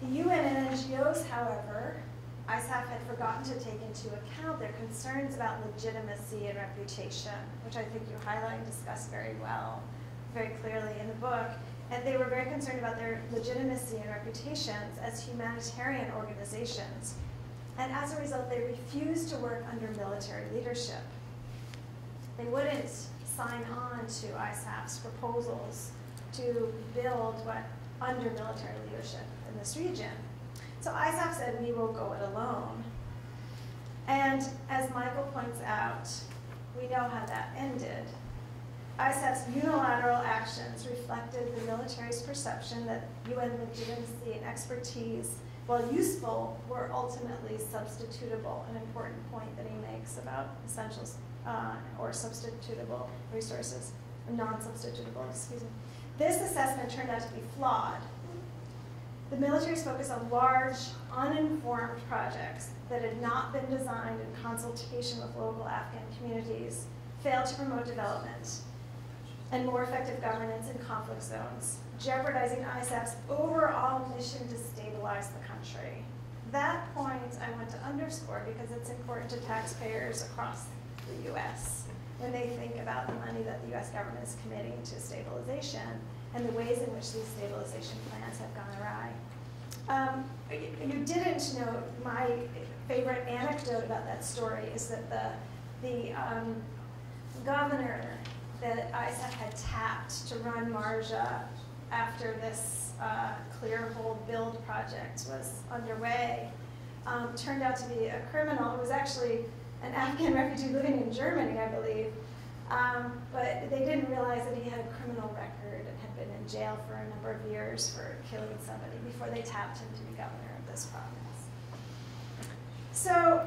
S4: The UN and NGOs, however, ISAF had forgotten to take into account their concerns about legitimacy and reputation, which I think you highlight and discuss very well, very clearly in the book. And they were very concerned about their legitimacy and reputations as humanitarian organizations. And as a result, they refused to work under military leadership. They wouldn't sign on to ISAF's proposals to build under military leadership in this region. So ISAF said, we will go it alone. And as Michael points out, we know how that ended. ISAF's unilateral actions reflected the military's perception that UN legitimacy and expertise, while useful, were ultimately substitutable, an important point that he makes about essentials or substitutable resources, non-substitutable, excuse me. This assessment turned out to be flawed. The military's focus on large, uninformed projects that had not been designed in consultation with local Afghan communities failed to promote development and more effective governance in conflict zones, jeopardizing ISAF's overall mission to stabilize the country. That point I want to underscore because it's important to taxpayers across the US when they think about the money that the US government is committing to stabilization and the ways in which these stabilization plans have gone awry. You didn't know, my favorite anecdote about that story is that the governor that ISAF had tapped to run Marja after this clear hold build project was underway turned out to be a criminal who was actually an Afghan refugee living in Germany, I believe. But they didn't realize that he had a criminal record and had been in jail for a number of years for killing somebody before they tapped him to be governor of this province. So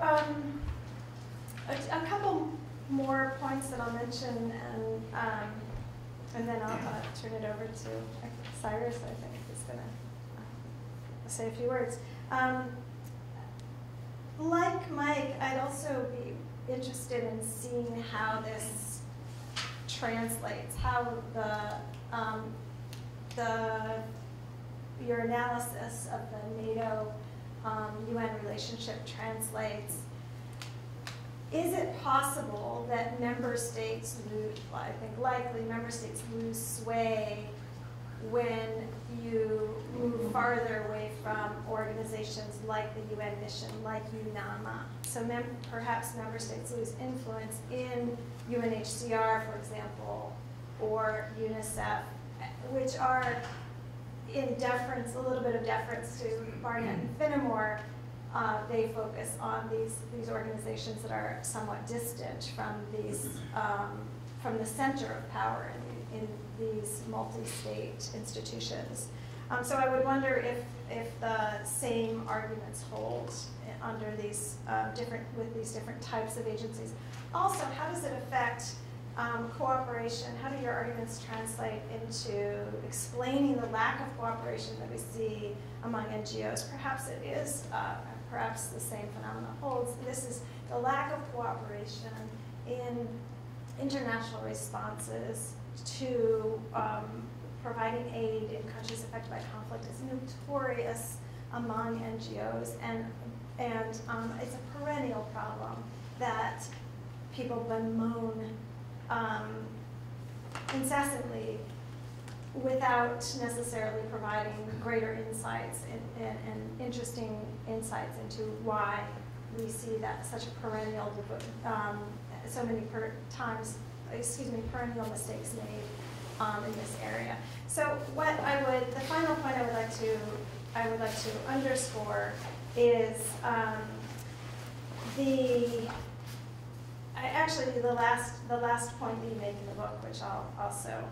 S4: a couple more points that I'll mention, and then I'll turn it over to Cyrus, I think, is going to say a few words. Like Mike, I'd also be interested in seeing how this translates, how your analysis of the NATO-UN relationship translates. Is it possible that member states lose, well, I think likely member states lose sway when you move farther away from organizations like the UN mission, like UNAMA? So perhaps member states lose influence in UNHCR, for example, or UNICEF, which are in deference, a little bit of deference to Barnett and Finnemore. They focus on these organizations that are somewhat distant from these from the center of power in these multi-state institutions. So I would wonder if the same arguments hold under these with these different types of agencies. Also, how does it affect cooperation? How do your arguments translate into explaining the lack of cooperation that we see among NGOs? Perhaps it is, perhaps the same phenomenon holds. This is the lack of cooperation in international responses to providing aid in countries affected by conflict is notorious among NGOs, and it's a perennial problem that people bemoan incessantly without necessarily providing greater insights and interesting insights into why we see that such a perennial, so many perennial mistakes made in this area. So what the final point I would like to underscore is actually the last point that you make in the book, which I'll also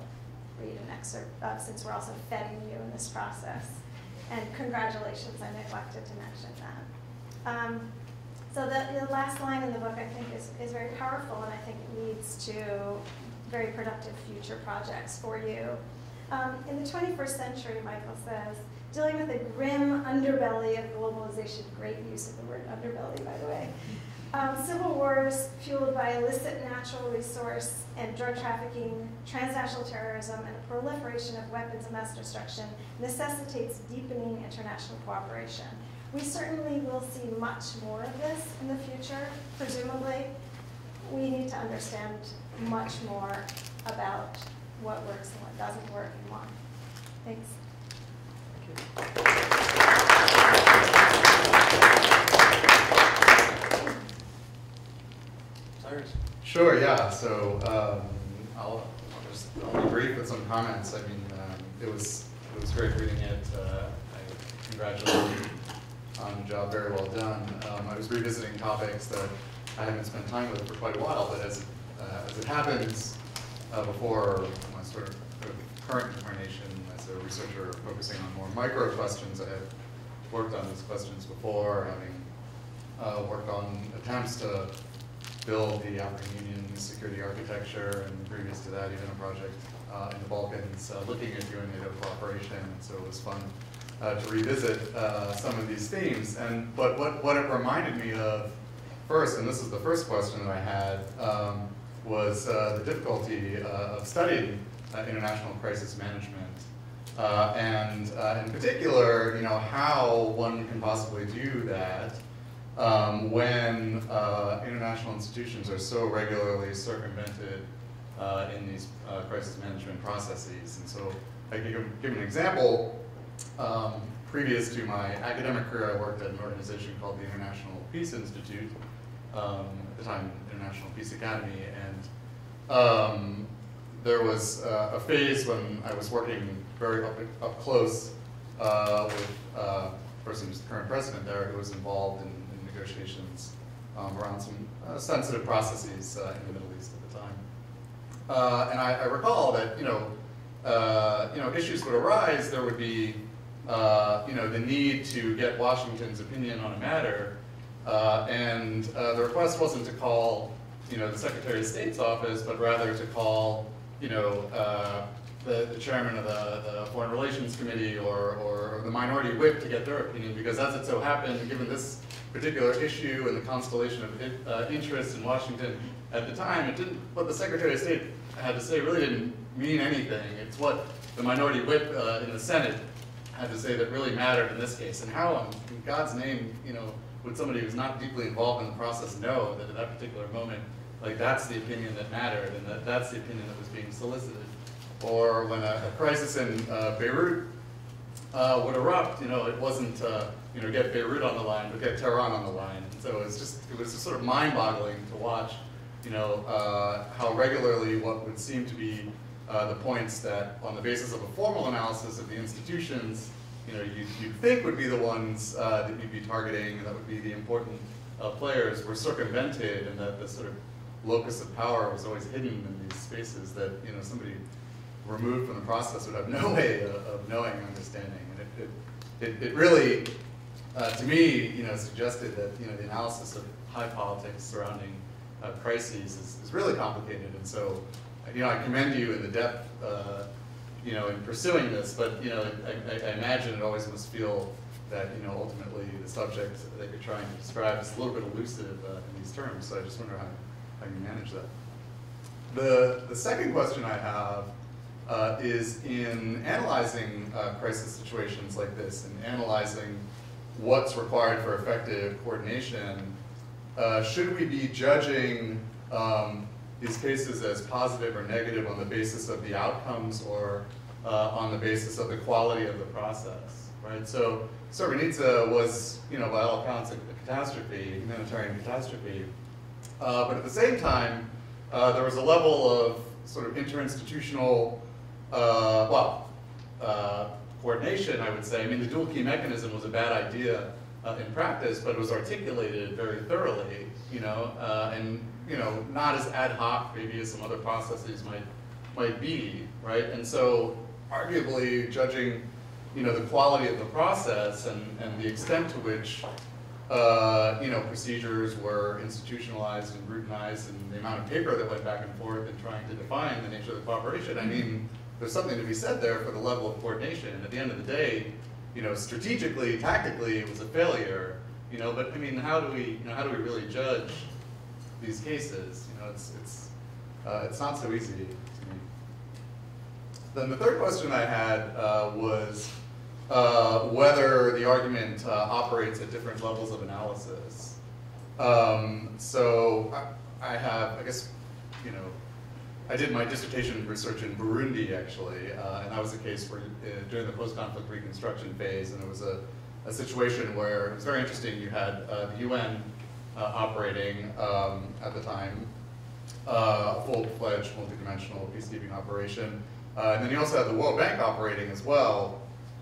S4: read an excerpt of, since we're also vetting you in this process. And congratulations, I neglected to mention that. So the last line in the book, I think, is very powerful, and I think it leads to very productive future projects for you. In the 21st century, Michael says, dealing with the grim underbelly of globalization, great use of the word underbelly, by the way, civil wars fueled by illicit natural resource and drug trafficking, transnational terrorism, and the proliferation of weapons of mass destruction necessitates deepening international cooperation. We certainly will see much more of this in the future, presumably. We need to understand much more about what works and what doesn't work and why. Thanks.
S2: Cyrus?
S5: Sure, yeah. So I'll be brief with some comments. I mean, it was great reading it. I congratulate you on a job very well done. I was revisiting topics that I haven't spent time with for quite a while, but as it happens, before my sort of current incarnation as a researcher focusing on more micro questions, I have worked on these questions before, having worked on attempts to build the African Union security architecture, and previous to that, even a project in the Balkans looking at UN NATO cooperation. And so it was fun to revisit some of these themes. But what it reminded me of first, and this is the first question that I had, was the difficulty of studying international crisis management, and in particular, how one can possibly do that when international institutions are so regularly circumvented in these crisis management processes. And so I can give an example. Previous to my academic career, I worked at an organization called the International Peace Institute, at the time International Peace Academy, and there was a phase when I was working very up close with the person who's the current president there, who was involved in negotiations around some sensitive processes in the Middle East at the time. And I recall that issues would arise. There would be the need to get Washington's opinion on a matter, and the request wasn't to call the Secretary of State's office, but rather to call the chairman of the Foreign Relations Committee or the minority whip to get their opinion, because as it so happened, given this particular issue and the constellation of interest in Washington at the time, what the Secretary of State had to say really didn't mean anything. It's what the minority whip in the Senate had to say that really mattered in this case. And how, in God's name, would somebody who's not deeply involved in the process know that at that particular moment, that's the opinion that mattered, and that's the opinion that was being solicited? Or when a crisis in Beirut would erupt, it wasn't get Beirut on the line, but get Tehran on the line. And so it was just sort of mind-boggling to watch, how regularly what would seem to be the points that, on the basis of a formal analysis of the institutions, you'd think would be the ones that you'd be targeting, and that would be the important players, were circumvented, and that the sort of locus of power was always hidden in these spaces that somebody removed from the process would have no way of knowing and understanding. And it really, to me, suggested that the analysis of high politics surrounding crises is really complicated. And so, I commend you in the depth, in pursuing this. But I imagine it always must feel that ultimately the subject that you're trying to describe is a little bit elusive in these terms. So I just wonder how you manage that. The second question I have is in analyzing crisis situations like this and analyzing what's required for effective coordination, should we be judging these cases as positive or negative on the basis of the outcomes or on the basis of the quality of the process, right? So Srebrenica was, by all accounts, a catastrophe, a humanitarian catastrophe. But at the same time, there was a level of sort of interinstitutional, coordination, I would say. I mean, the dual key mechanism was a bad idea in practice, but it was articulated very thoroughly, and not as ad hoc maybe as some other processes might be, right? And so, arguably, judging, the quality of the process and the extent to which, procedures were institutionalized and routinized, and the amount of paper that went back and forth in trying to define the nature of the cooperation. I mean, there's something to be said there for the level of coordination. And at the end of the day, strategically, tactically, it was a failure. But I mean, how do we really judge these cases? It's not so easy to me. Then the third question I had was whether the argument operates at different levels of analysis. So I did my dissertation research in Burundi, actually, and that was a case where during the post-conflict reconstruction phase, and it was a situation where it was very interesting. You had the UN operating at the time, a full-fledged, multidimensional peacekeeping operation, and then you also had the World Bank operating as well.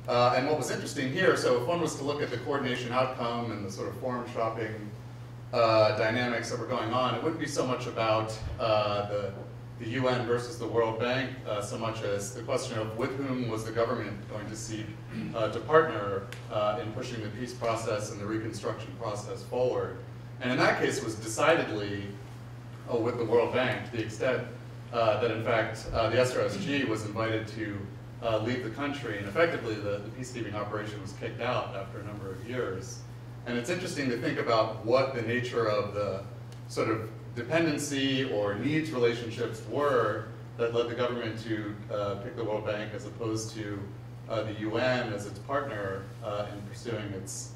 S5: And what was interesting here, so if one was to look at the coordination outcome and the sort of forum shopping dynamics that were going on, it wouldn't be so much about the UN versus the World Bank, so much as the question of with whom was the government going to seek to partner in pushing the peace process and the reconstruction process forward. And in that case, it was decidedly with the World Bank, to the extent that in fact the SRSG was invited to leave the country, and effectively the peacekeeping operation was kicked out after a number of years. And it's interesting to think about what the nature of the sort of dependency or needs relationships were that led the government to pick the World Bank as opposed to the UN as its partner in pursuing its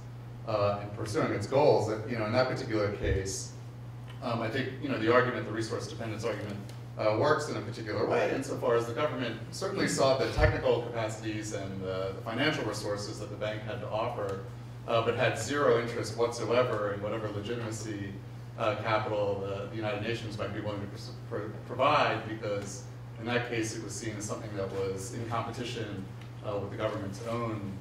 S5: goals. That, in that particular case, I think the argument, the resource dependence argument, works in a particular way insofar as the government certainly saw the technical capacities and the financial resources that the bank had to offer, but had zero interest whatsoever in whatever legitimacy capital the United Nations might be willing to provide, because in that case it was seen as something that was in competition with the government's own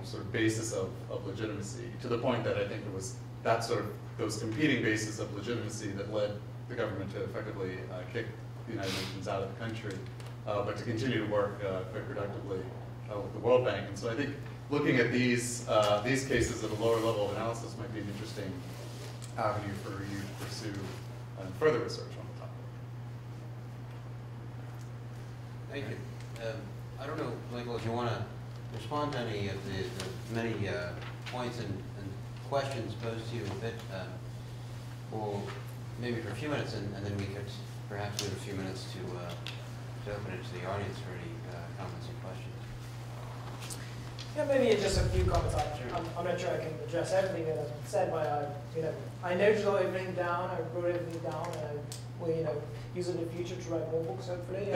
S5: sort of basis of legitimacy, to the point that I think it was that sort of those competing bases of legitimacy that led the government to effectively kick the United Nations out of the country, but to continue to work quite productively with the World Bank. And so I think looking at these cases at a lower level of analysis might be an interesting avenue for you to pursue further research on the topic.
S1: Thank you. I don't know, Michael, if you want to respond to any of the many points and questions posed to you a bit, or maybe for a few minutes, and then we could perhaps leave a few minutes to open it to the audience for any comments and questions.
S3: Yeah, maybe just a few comments. I'm not sure I can address everything that has been said, but I noted everything down. I wrote everything down, and I will use it in the future to write more books, hopefully.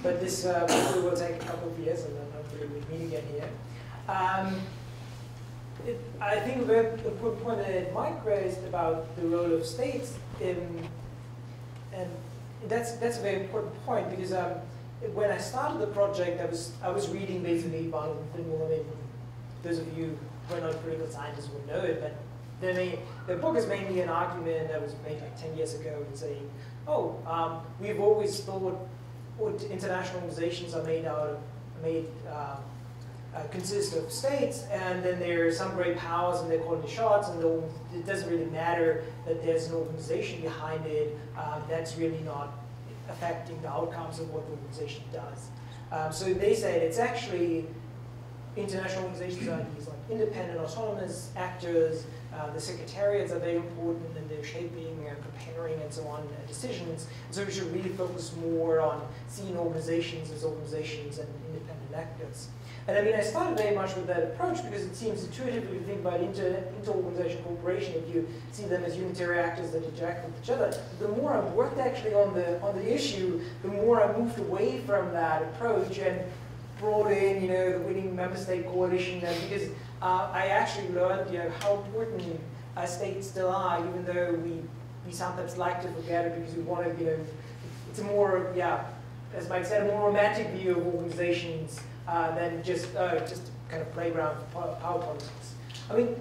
S3: But this probably will take a couple of years, and then hopefully we'll meet again here. I think the point that Mike raised about the role of states, and that's a very important point, because when I started the project, I was reading basically about those of you who are not political scientists would know it, but the book is mainly an argument that was made like 10 years ago, saying, we've always thought what international organizations are consist of states, and then there are some great powers and they're calling the shots, and it doesn't really matter that there's an organization behind it that's really not affecting the outcomes of what the organization does. So they said it's actually international organizations are these like independent, autonomous actors. The secretariats are very important in their shaping and preparing and so on decisions. And so we should really focus more on seeing organizations as organizations and independent actors. And I mean, I started very much with that approach because it seems intuitively to think about inter-organization cooperation. If you see them as unitary actors that interact with each other, the more I've worked actually on the issue, the more I moved away from that approach and brought in, the winning member state coalition, and because I actually learned, how important states still are, even though we sometimes like to forget it because we want to, it's a more, as Mike said, a more romantic view of organizations than just kind of playground for power politics. I mean,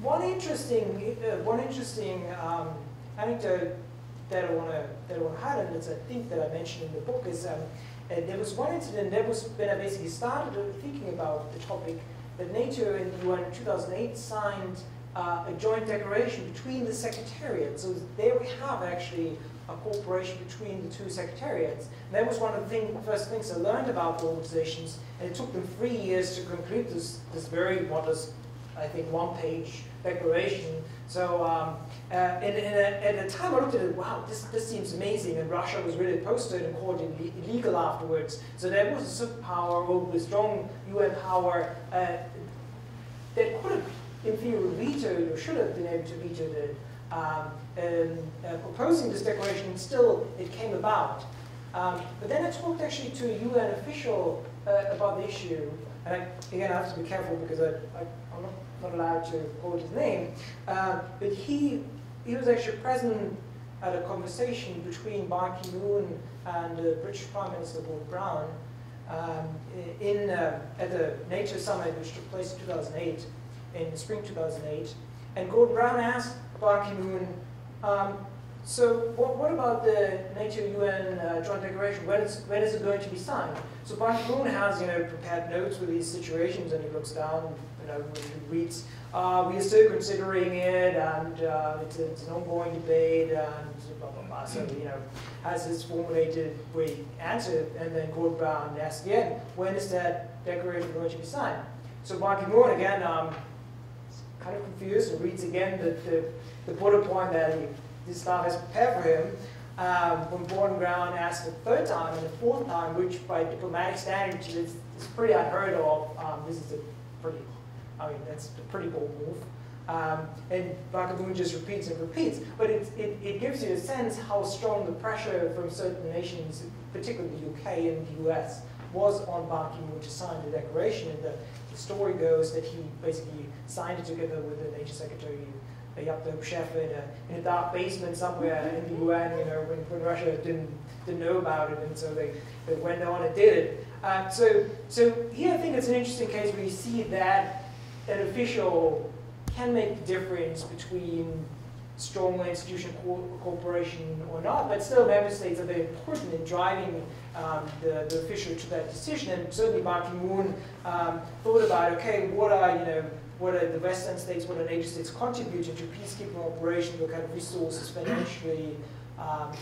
S3: one interesting anecdote that I want to highlight, and I think that I mentioned in the book, is there was one incident that was when I basically started thinking about the topic, that NATO and the UN in 2008 signed a joint declaration between the secretariats. So there we have actually a cooperation between the two secretariats. And that was one of the first things I learned about the organizations, and it took them 3 years to conclude this very modest, I think, one-page declaration. So at the time I looked at it, wow, this seems amazing, and Russia was really opposed to it and called it illegal afterwards. So there was a superpower over a strong UN power that could have, in theory, vetoed, or should have been able to veto proposing this declaration, and still it came about. But then I talked actually to a UN official about the issue, and again, I have to be careful because I'm not allowed to quote his name, but he was actually present at a conversation between Ban Ki-moon and British Prime Minister Gordon Brown at the NATO summit, which took place in 2008, in spring 2008. And Gordon Brown asked Ban Ki-moon, so what about the NATO-UN joint declaration? When is it going to be signed? So Ban Ki-moon has prepared notes with these situations, and he looks down, when he reads, we are still considering it, and it's an ongoing debate, and blah, blah, blah. So, has his formulated way answered, and then Gordon Brown asks again, when is that declaration going to be signed? So Ban Ki-moon, again, kind of confused, and reads again the bullet point that his staff has prepared for him. When Gordon Brown asked the third time and the fourth time, which by diplomatic standards is pretty unheard of, this is that's a pretty bold move. And Ban Ki-moon just repeats and repeats. But it gives you a sense how strong the pressure from certain nations, particularly the UK and the US, was on Ban Ki-moon to sign the declaration. And the story goes that he basically signed it together with the NATO Secretary Jaap Scheffer in a dark basement somewhere in the UN, when Russia didn't know about it, and so they went on and did it. So here I think it's an interesting case where you see that an official can make the difference between strong institutional cooperation or not, but still member states are very important in driving the official to that decision. And certainly Ban Ki-moon thought about, okay, what are the Western states, what are NATO states contributing to peacekeeping operations, what kind of resources financially,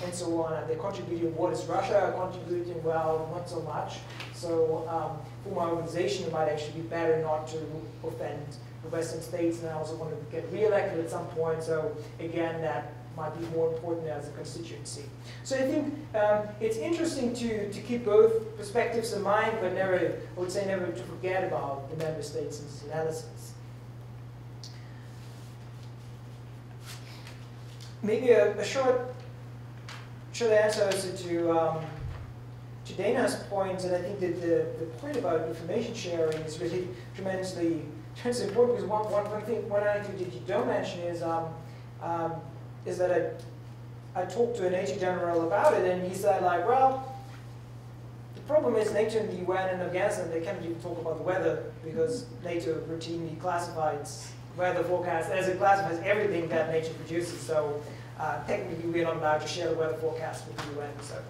S3: and so on. And they're contributing, what is Russia contributing? Well, not so much. So for my organization, it might actually be better not to offend the Western states, and I also want to get re-elected at some point. So again, that might be more important as a constituency. So I think it's interesting to keep both perspectives in mind, but never, I would say never to forget about the member states in this analysis. Maybe a short answer also to Dana's point, and I think that the point about information sharing is really tremendously important, because one anecdote that you don't mention is that I talked to a NATO general about it, and he said, like, well, the problem is NATO and the UN and Afghanistan, they can't even talk about the weather, because NATO routinely classifies weather forecasts as it classifies everything that NATO produces. So technically, we're not allowed to share the weather forecast with the UN. So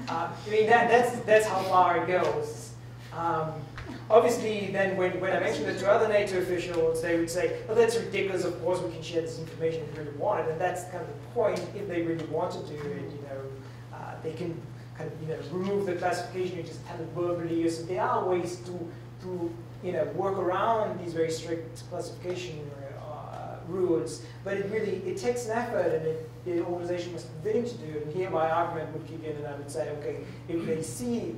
S3: I mean, that's how far it goes. Obviously, then when I mentioned it to other NATO officials, they would say, well, that's ridiculous. Of course, we can share this information if we really want it. And that's kind of the point. If they really want to do it, they can kind of remove the classification and just tell it verbally. So there are ways to work around these very strict classification rules, but it takes an effort, and the organization must be willing to do it. And here my argument would kick in, and I would say, okay, if they see,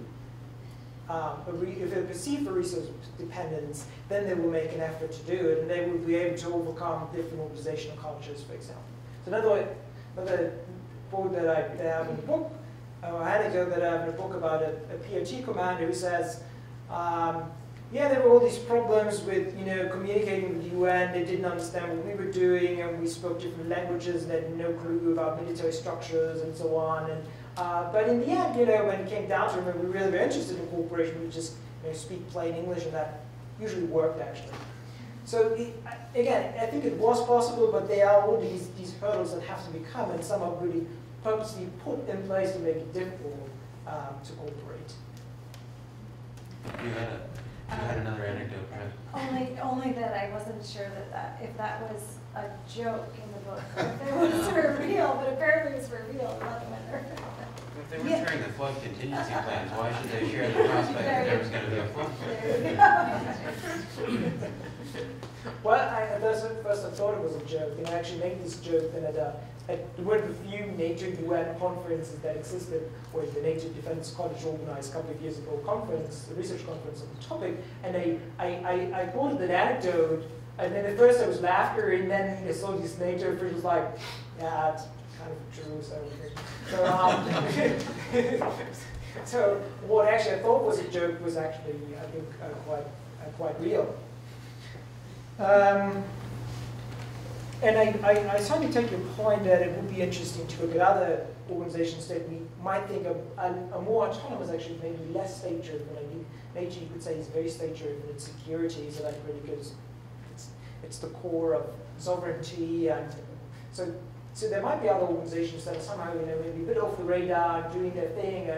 S3: if they perceive a resource dependence, then they will make an effort to do it, and they will be able to overcome different organizational cultures, for example. So another quote that I have in the book, or anecdote that I have in the book about a PRT commander who says, yeah, there were all these problems with communicating with the UN. They didn't understand what we were doing, and we spoke different languages and had no clue about military structures and so on. And but in the end, when it came down to it, we were really very interested in cooperation. We just speak plain English, and that usually worked actually. So again, I think it was possible, but there are all these hurdles that have to be come, and some are really purposely put in place to make it difficult to cooperate.
S1: You had another anecdote, right?
S4: Only that I wasn't sure that if that was a joke in the book, or if it was for real, but apparently it was for real. It doesn't matter.
S1: If they were sharing the flood contingency plans, why should they share the prospect that there was going to be a flood?
S3: Well, first I thought it was a joke, and I actually made this joke then at one of the few NATO-UN conferences that existed, where the NATO Defense College organized a couple of years ago a research conference on the topic, and I quoted an anecdote, and then at first there was laughter, and then I saw these NATO officials like, yeah, it's kind of true, so what actually I thought was a joke was actually, I think, quite real. And I certainly take your point that it would be interesting to look at other organizations that we might think of are more autonomous, actually, maybe less state-driven. I think NATO, you could say, is very state-driven in security, so that really goes, it's the core of sovereignty, and so there might be other organizations that are somehow maybe a bit off the radar, doing their thing,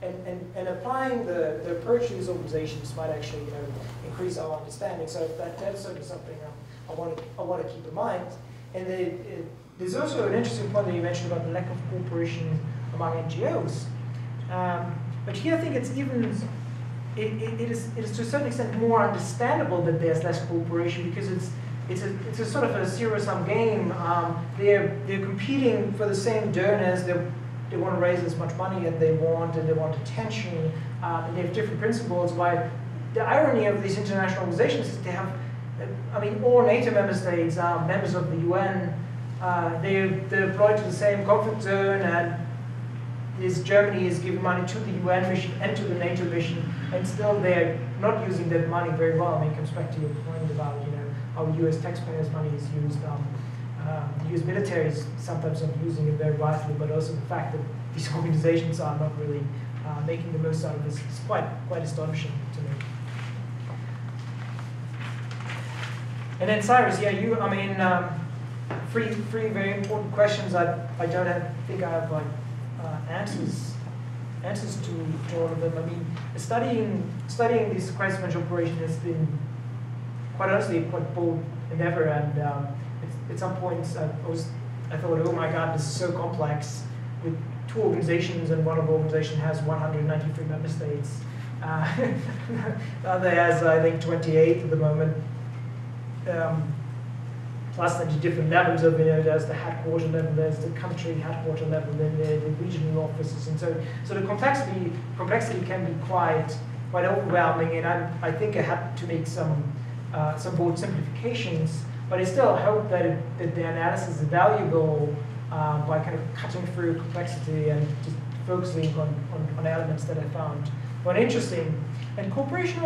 S3: and applying the approach to these organizations might actually increase our understanding. So that's certainly something I want to keep in mind. And there's also an interesting point that you mentioned about the lack of cooperation among NGOs. But here I think it's even, it is to a certain extent more understandable that there's less cooperation, because it's a sort of a zero-sum game. They're competing for the same donors. They want to raise as much money as they want, and they want attention, and they have different principles. Why the irony of these international organizations is they have, all NATO member states are members of the UN. They're deployed to the same conflict zone, and Germany is giving money to the UN mission and to the NATO mission, and still they're not using that money very well. It comes back to your point about how US taxpayers' money is used. The US military is sometimes not using it very wisely, but also the fact that these organizations are not really making the most out of this is quite astonishing to me. And then Cyrus, yeah, three very important questions. I don't think I have answers to all of them. Studying this crisis management operation has been quite honestly a quite bold endeavor, and at some points I thought, oh my God, this is so complex with two organizations, and one of the organizations has 193 member states. The other has, I think, 28 at the moment. Plus the different levels of, there's the headquarter level, there's the country headquarter level, then the regional offices, and so the complexity can be quite overwhelming, and I think I had to make some bold simplifications, but I still hope that the analysis is valuable by kind of cutting through complexity and just focusing on elements that I found quite interesting. And cooperation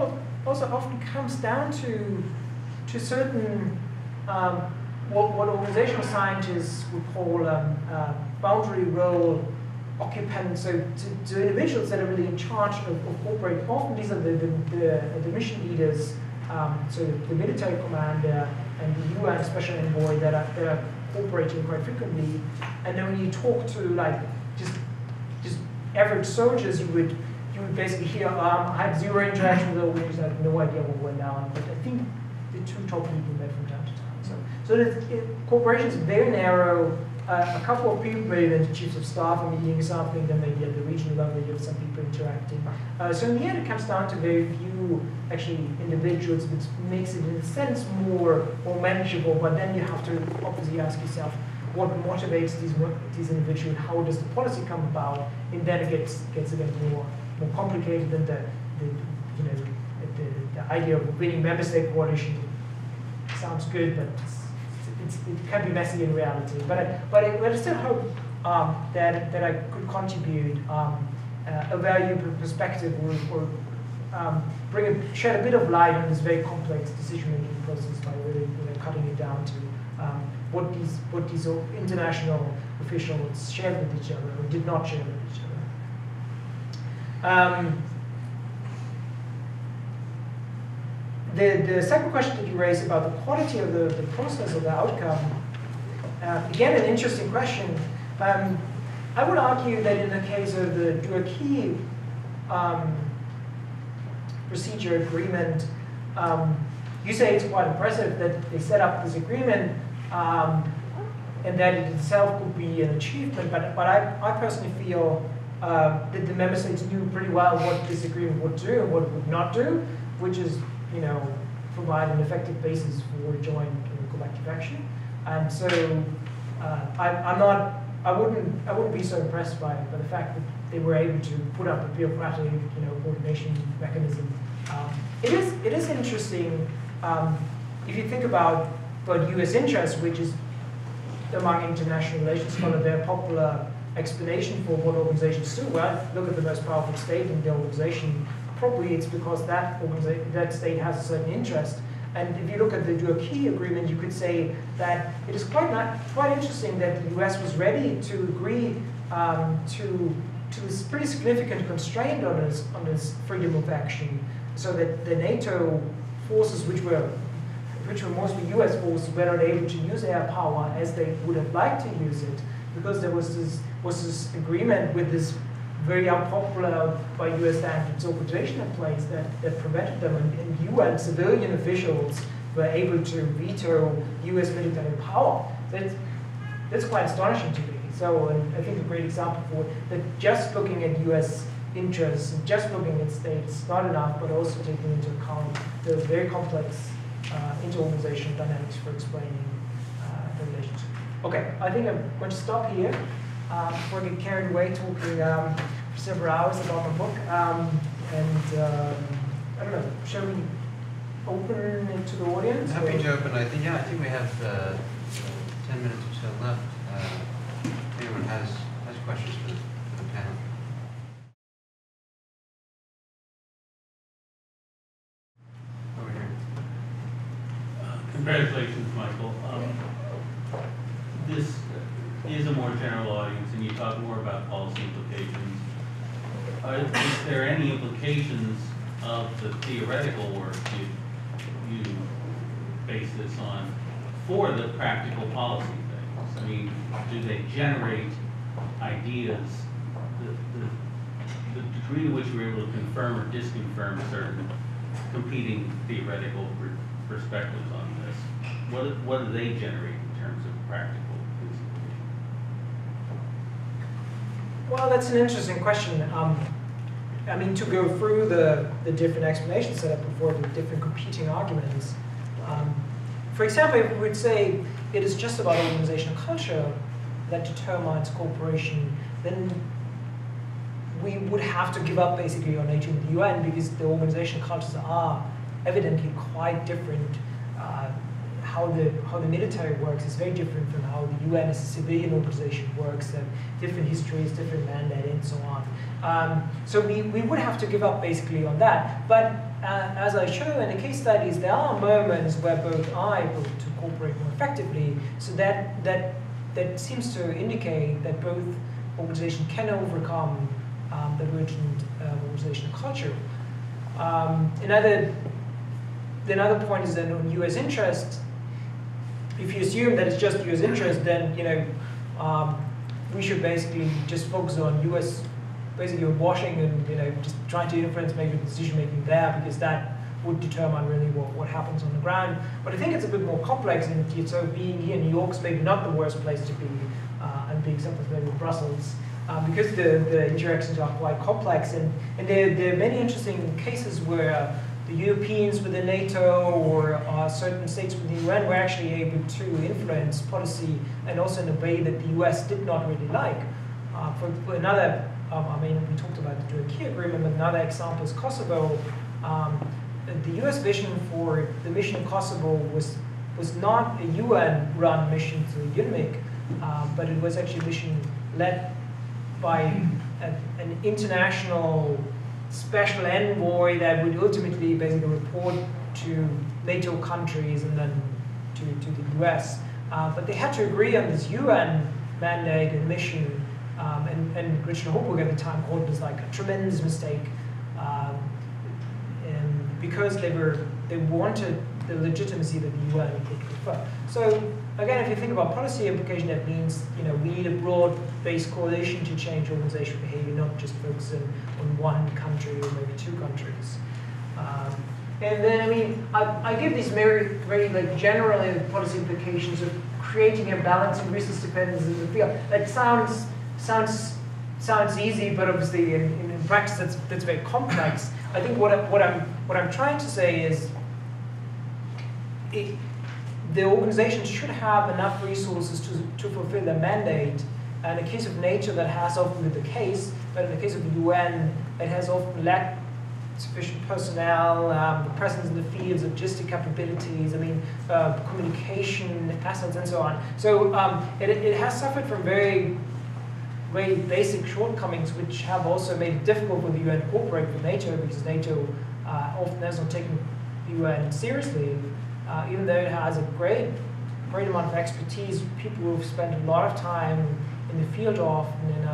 S3: also often comes down to certain what organizational scientists would call boundary role occupants, so to individuals that are really in charge of cooperating. Often these are the mission leaders, so the military commander and the UN special envoy that are cooperating quite frequently. And then when you talk to just average soldiers, you would basically hear, I had zero interaction with organizations, I have no idea what went on. But I think the two top people met from time to time. So cooperation is very narrow, a couple of people, maybe the chiefs of staff are meeting something, then maybe at the regional level you have some people interacting. So in the end it comes down to very few actually individuals, which makes it in a sense more manageable, but then you have to obviously ask yourself what motivates these individuals, how does the policy come about, and then it gets again more complicated than the idea of winning member state coalition. Sounds good, but it can be messy in reality. But I still hope that I could contribute a valuable perspective or shed a bit of light on this very complex decision-making process by really cutting it down to what these international officials shared with each other or did not share with each other. The second question that you raised about the quality of the process or the outcome, again, an interesting question. I would argue that in the case of the Turkey procedure agreement, you say it's quite impressive that they set up this agreement and that it itself could be an achievement, but I personally feel that the member states knew pretty well what this agreement would do and what it would not do, which is provide an effective basis for joint collective action. And so I wouldn't be so impressed by the fact that they were able to put up a bureaucratic coordination mechanism. It is interesting if you think about U.S. interests, which is among international relations scholars, their popular explanation for what organizations do. Well, look at the most powerful state in the organization. Probably it's because that state has a certain interest. And if you look at the Turkey agreement, you could say that it is quite interesting that the US was ready to agree to this pretty significant constraint on its freedom of action, so that the NATO forces, which were mostly US forces, were not able to use air power as they would have liked to use it, because there was this agreement with this very unpopular by US standards organization in place that prevented them, and UN civilian officials were able to veto US military power. That's quite astonishing to me. So I think a great example for that, just looking at US interests and just looking at states is not enough, but also taking into account the very complex inter-organizational dynamics for explaining the relationship. Okay, I think I'm going to stop here. Before I get carried away talking for several hours about my book. I don't know, shall we open it to the audience?
S1: Happy to open. I think we have 10 minutes or so left. If anyone has questions for the panel. Over here.
S6: Congratulations, Michael. This is a more general audience, and you talk more about policy implications. Is there any implications of the theoretical work you base this on for the practical policy things? I mean, do they generate ideas? The degree to which we're able to confirm or disconfirm certain competing theoretical perspectives on this, what do they generate in terms of practical?
S3: Well, that's an interesting question. I mean, to go through the different explanations set up before, the different competing arguments. For example, if we would say it is just about organizational culture that determines cooperation, then we would have to give up basically on NATO and the UN, because the organizational cultures are evidently quite different. How the military works is very different from how the UN as a civilian organization works, and different histories, different mandate, and so on. So we would have to give up basically on that. But as I show in the case studies, there are moments where both are able to cooperate more effectively. So that seems to indicate that both organizations can overcome the emergent organizational culture. Another point is that on U.S. interest. If you assume that it's just U.S. interest, then we should basically just focus on U.S. basically on Washington, just trying to influence maybe decision making there, because that would determine really what happens on the ground. But I think it's a bit more complex, and so being here in New York is maybe not the worst place to be. the examples maybe in Brussels, because the interactions are quite complex, and there are many interesting cases where the Europeans within NATO or certain states within the UN were actually able to influence policy, and also in a way that the US did not really like. For another, I mean, we talked about the Turkey agreement, but another example is Kosovo. The US vision for the mission in Kosovo was not a UN-run mission to UNMIC, but it was actually a mission led by an international special envoy that would ultimately basically report to NATO countries and then to the US. But they had to agree on this UN mandate and mission, and Richard Holbrooke at the time called this like a tremendous mistake, because they wanted the legitimacy that the UN could confer. So again, if you think about policy implication, that means we need a broad-based coalition to change organizational behavior, not just focusing on one country or maybe two countries. And then, I mean, I give these very like general policy implications of creating a balance in resource dependence in the field. That sounds easy, but obviously in practice that's very complex. I think what I'm trying to say is the organizations should have enough resources to fulfill their mandate. And in the case of NATO, that has often been the case, but in the case of the UN, it has often lacked sufficient personnel, the presence in the fields, logistic capabilities, I mean, communication assets, and so on. So it has suffered from very basic shortcomings, which have also made it difficult for the UN to cooperate with NATO, because NATO often has not taken the UN seriously, even though it has a great amount of expertise, people who have spent a lot of time in the field often, and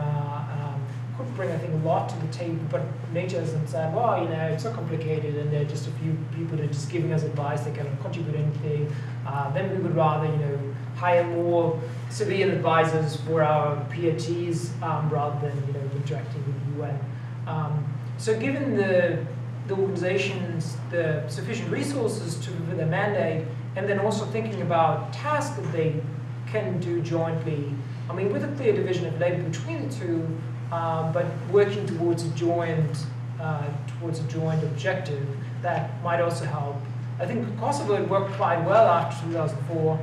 S3: could bring, I think, a lot to the table, but NATO hasn't said, well, it's so complicated, and there are just a few people that are just giving us advice, they cannot contribute anything. Then we would rather, hire more civilian advisors for our PhDs rather than, interacting with the UN. So given the organizations the sufficient resources to fulfill their mandate, and then also thinking about tasks that they can do jointly, I mean, with a clear division of labor between the two, but working towards a joint objective, that might also help. I think Kosovo had worked quite well after 2004,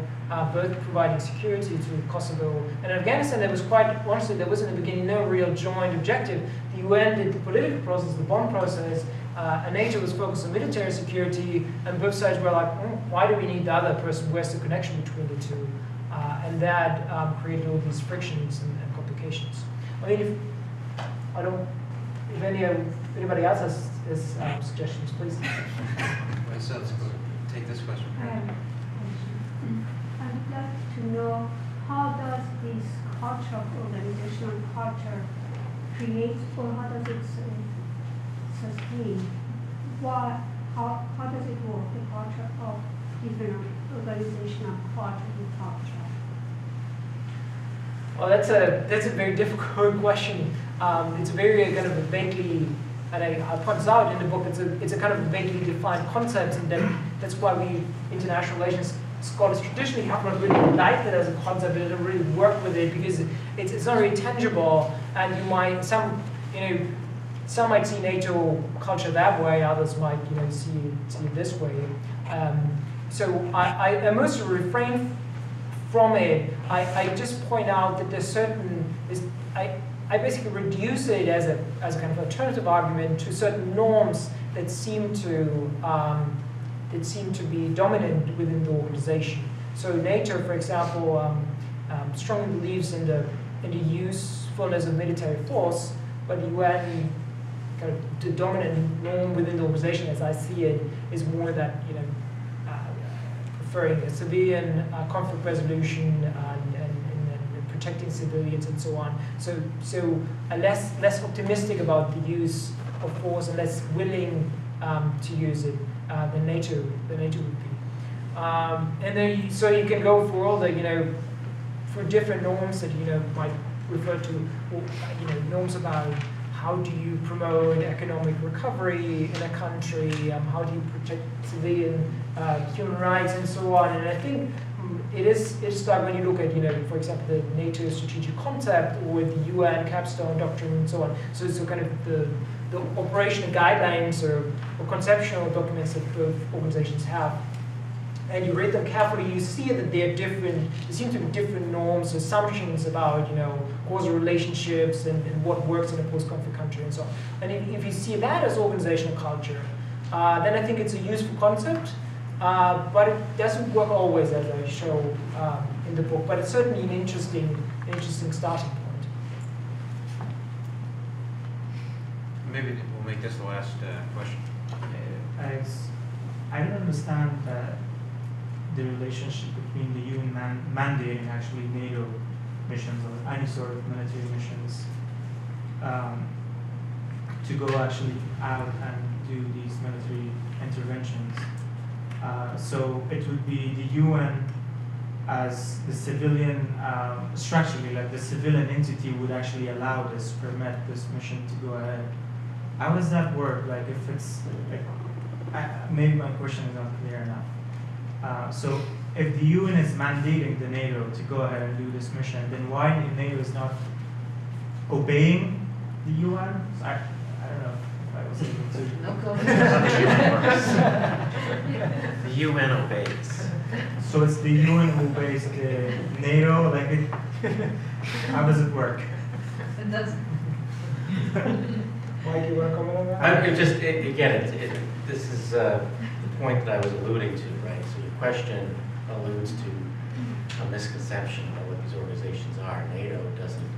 S3: both providing security to Kosovo. And in Afghanistan, there was honestly, there was in the beginning no real joint objective. The UN did the political process, the Bonn process, and NATO was focused on military security, and both sides were like, why do we need the other person? Where's the connection between the two? And that created all these frictions and complications. I mean, if anybody else has suggestions, please.
S1: So let's take this question.
S7: I'd like to know, how does this culture of organizational culture create, or how does it sustain? How does it work, the culture of different organizational culture and culture?
S3: Well, that's a very difficult question. It's a very kind of a vaguely, and I point this out in the book, it's a kind of vaguely defined concept, and that's why we, international relations scholars traditionally have not really liked it as a concept, and don't really work with it, because it's not really tangible, and some might see NATO culture that way, others might see it this way. So I mostly refrain from it. I just point out that there's I basically reduce it as a kind of alternative argument to certain norms that seem to be dominant within the organization. So NATO, for example, strongly believes in the usefulness of military force, but the UN, kind of the dominant norm within the organization, as I see it, is more that preferring a civilian conflict resolution and protecting civilians and so on. So less optimistic about the use of force and less willing to use it than NATO would be. And then so you can go for all the for different norms that might refer to norms about how do you promote economic recovery in a country, how do you protect civilian human rights and so on. And I think it's like when you look at, for example, the NATO strategic concept or the UN capstone doctrine and so on. So kind of the operational guidelines or conceptual documents that both organizations have. And you read them carefully, you see that there seem to be different norms, assumptions about, causal relationships and what works in a post-conflict country and so on. And if you see that as organizational culture, then I think it's a useful concept, but it doesn't work always, as I show in the book. But it's certainly an interesting starting point.
S8: Maybe we'll make this the last question.
S9: I don't understand the relationship between the UN mandating actually NATO missions or any sort of military missions to go actually out and do these military interventions. So it would be the UN as the civilian, structurally, like the civilian entity would actually allow this, permit this mission to go ahead. How does that work? Like if it's, maybe my question is not clear enough. So if the UN is mandating the NATO to go ahead and do this mission, then why the NATO is not obeying the UN? So I don't know if I was able to.
S2: The UN obeys.
S9: So it's the UN who obeys the NATO? Like how does it work?
S10: It doesn't.
S3: Mike, you want to comment on that?
S2: Again, this is the point that I was alluding to, right? So your question alludes to a misconception about what these organizations are. NATO doesn't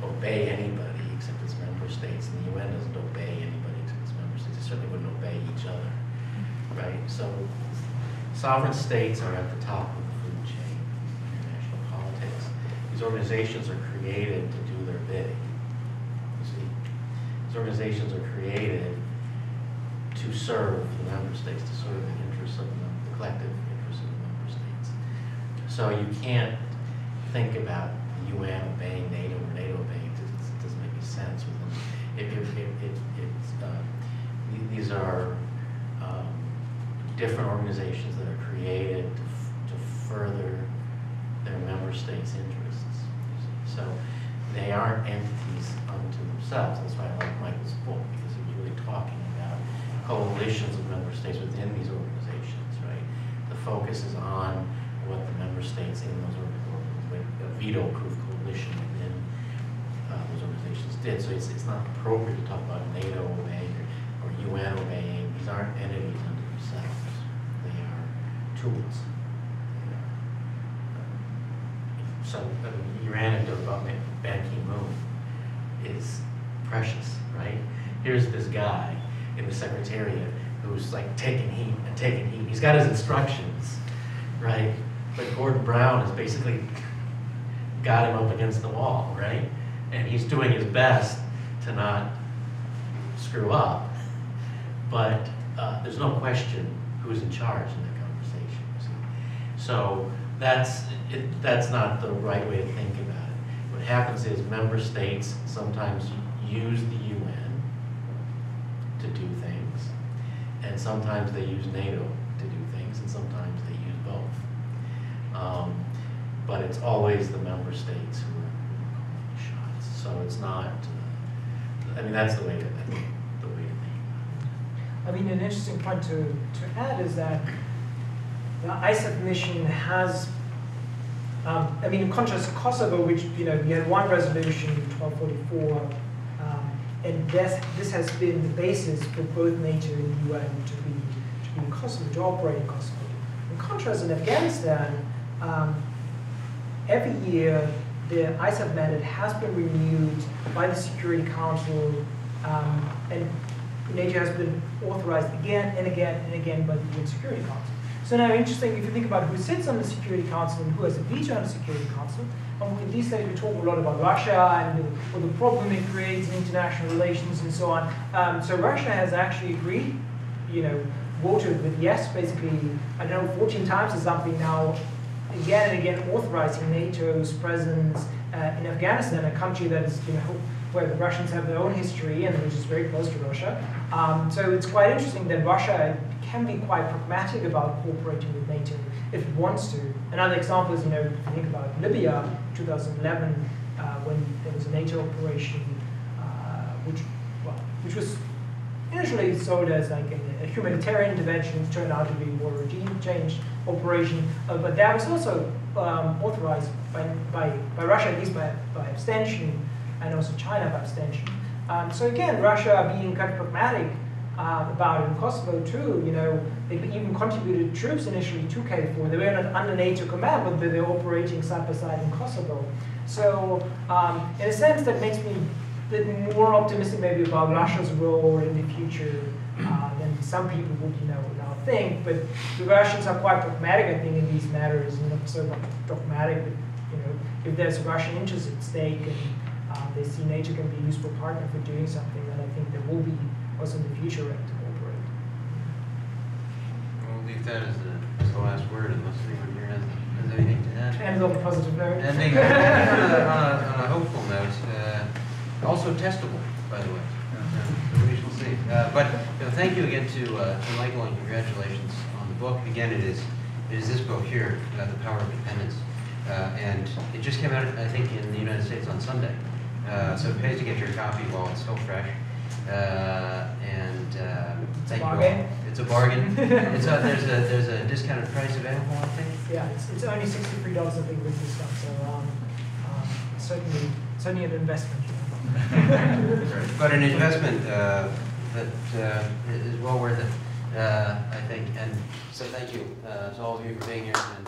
S2: obey anybody except its member states, and the UN doesn't obey anybody except its member states. They certainly wouldn't obey each other, right? So sovereign states are at the top of the food chain in international politics. These organizations are created to do their bidding. You see, these organizations are created to serve the member states, to serve the interests of the collective interests of the member states. So you can't think about the UN obeying NATO or NATO obeying. It doesn't make any sense with them. These are different organizations that are created to further their member states' interests. So they aren't entities unto themselves. That's why I like Michael's book, because he was really talking about coalitions of member states within these organizations, right? The focus is on what the member states in those organizations, a veto-proof coalition within those organizations did. So it's not appropriate to talk about NATO obeying or UN obeying. These aren't entities unto themselves. They are tools. So your anecdote about Ban Ki-moon is precious, right? Here's this guy in the Secretariat who's like taking heat and taking heat. He's got his instructions, right? But Gordon Brown has basically got him up against the wall, right? And he's doing his best to not screw up. But there's no question who's in charge in that conversation. See? So that's not the right way to think about it. What happens is member states sometimes use the UN to do things, and sometimes they use NATO to do things, and sometimes they use both. But it's always the member states who are calling the shots. So it's not. I mean, that's the way to think about it.
S3: I mean, an interesting point to add is that the ISAF mission has, I mean, in contrast to Kosovo, which, you had one resolution in 1244, and this has been the basis for both NATO and the UN to be in Kosovo, to operate in Kosovo. In contrast, in Afghanistan, every year the ISAF mandate has been renewed by the Security Council, and NATO has been authorized again and again and again by the UN Security Council. So now, interesting, if you think about who sits on the Security Council and who has a veto on the Security Council, in these days we talk a lot about Russia and the problem it creates in international relations and so on. So Russia has actually agreed, voted with yes, basically, 14 times or something now, again and again authorizing NATO's presence in Afghanistan, a country that is, where the Russians have their own history and which is very close to Russia. So it's quite interesting that Russia can be quite pragmatic about cooperating with NATO if it wants to. Another example is, if you think about Libya, 2011, when there was a NATO operation, which was initially sold as like a humanitarian intervention, it turned out to be more regime change operation, but that was also authorized by Russia, at least by abstention, and also China by abstention. So again, Russia being kind of pragmatic about it in Kosovo too, they even contributed troops initially to KFOR. They were not under NATO command, but they were operating side by side in Kosovo. So in a sense, that makes me a bit more optimistic maybe about Russia's role in the future than some people would now think. But the Russians are quite pragmatic, I think, in these matters, and not so much dogmatic. But if there's a Russian interest at stake and they see NATO can be a useful partner for doing something, then I think there will be also in the future ready to cooperate.
S8: We'll leave that as the last word, unless anyone here has anything to add.
S3: And on a positive note.
S8: Ending on a hopeful note, also testable, by the way. So we shall see. But thank you again to Michael, and congratulations on the book. Again, it is this book here, The Power of Dependence, and it just came out, I think, in the United States on Sunday. So it pays to get your copy while it's still fresh. Thank you all. It's a bargain. There's a discounted price available, I think.
S3: Yeah, it's only $63, I think, with discount. So certainly an investment.
S8: But an investment that is well worth it, I think. And so thank you to all of you for being here. And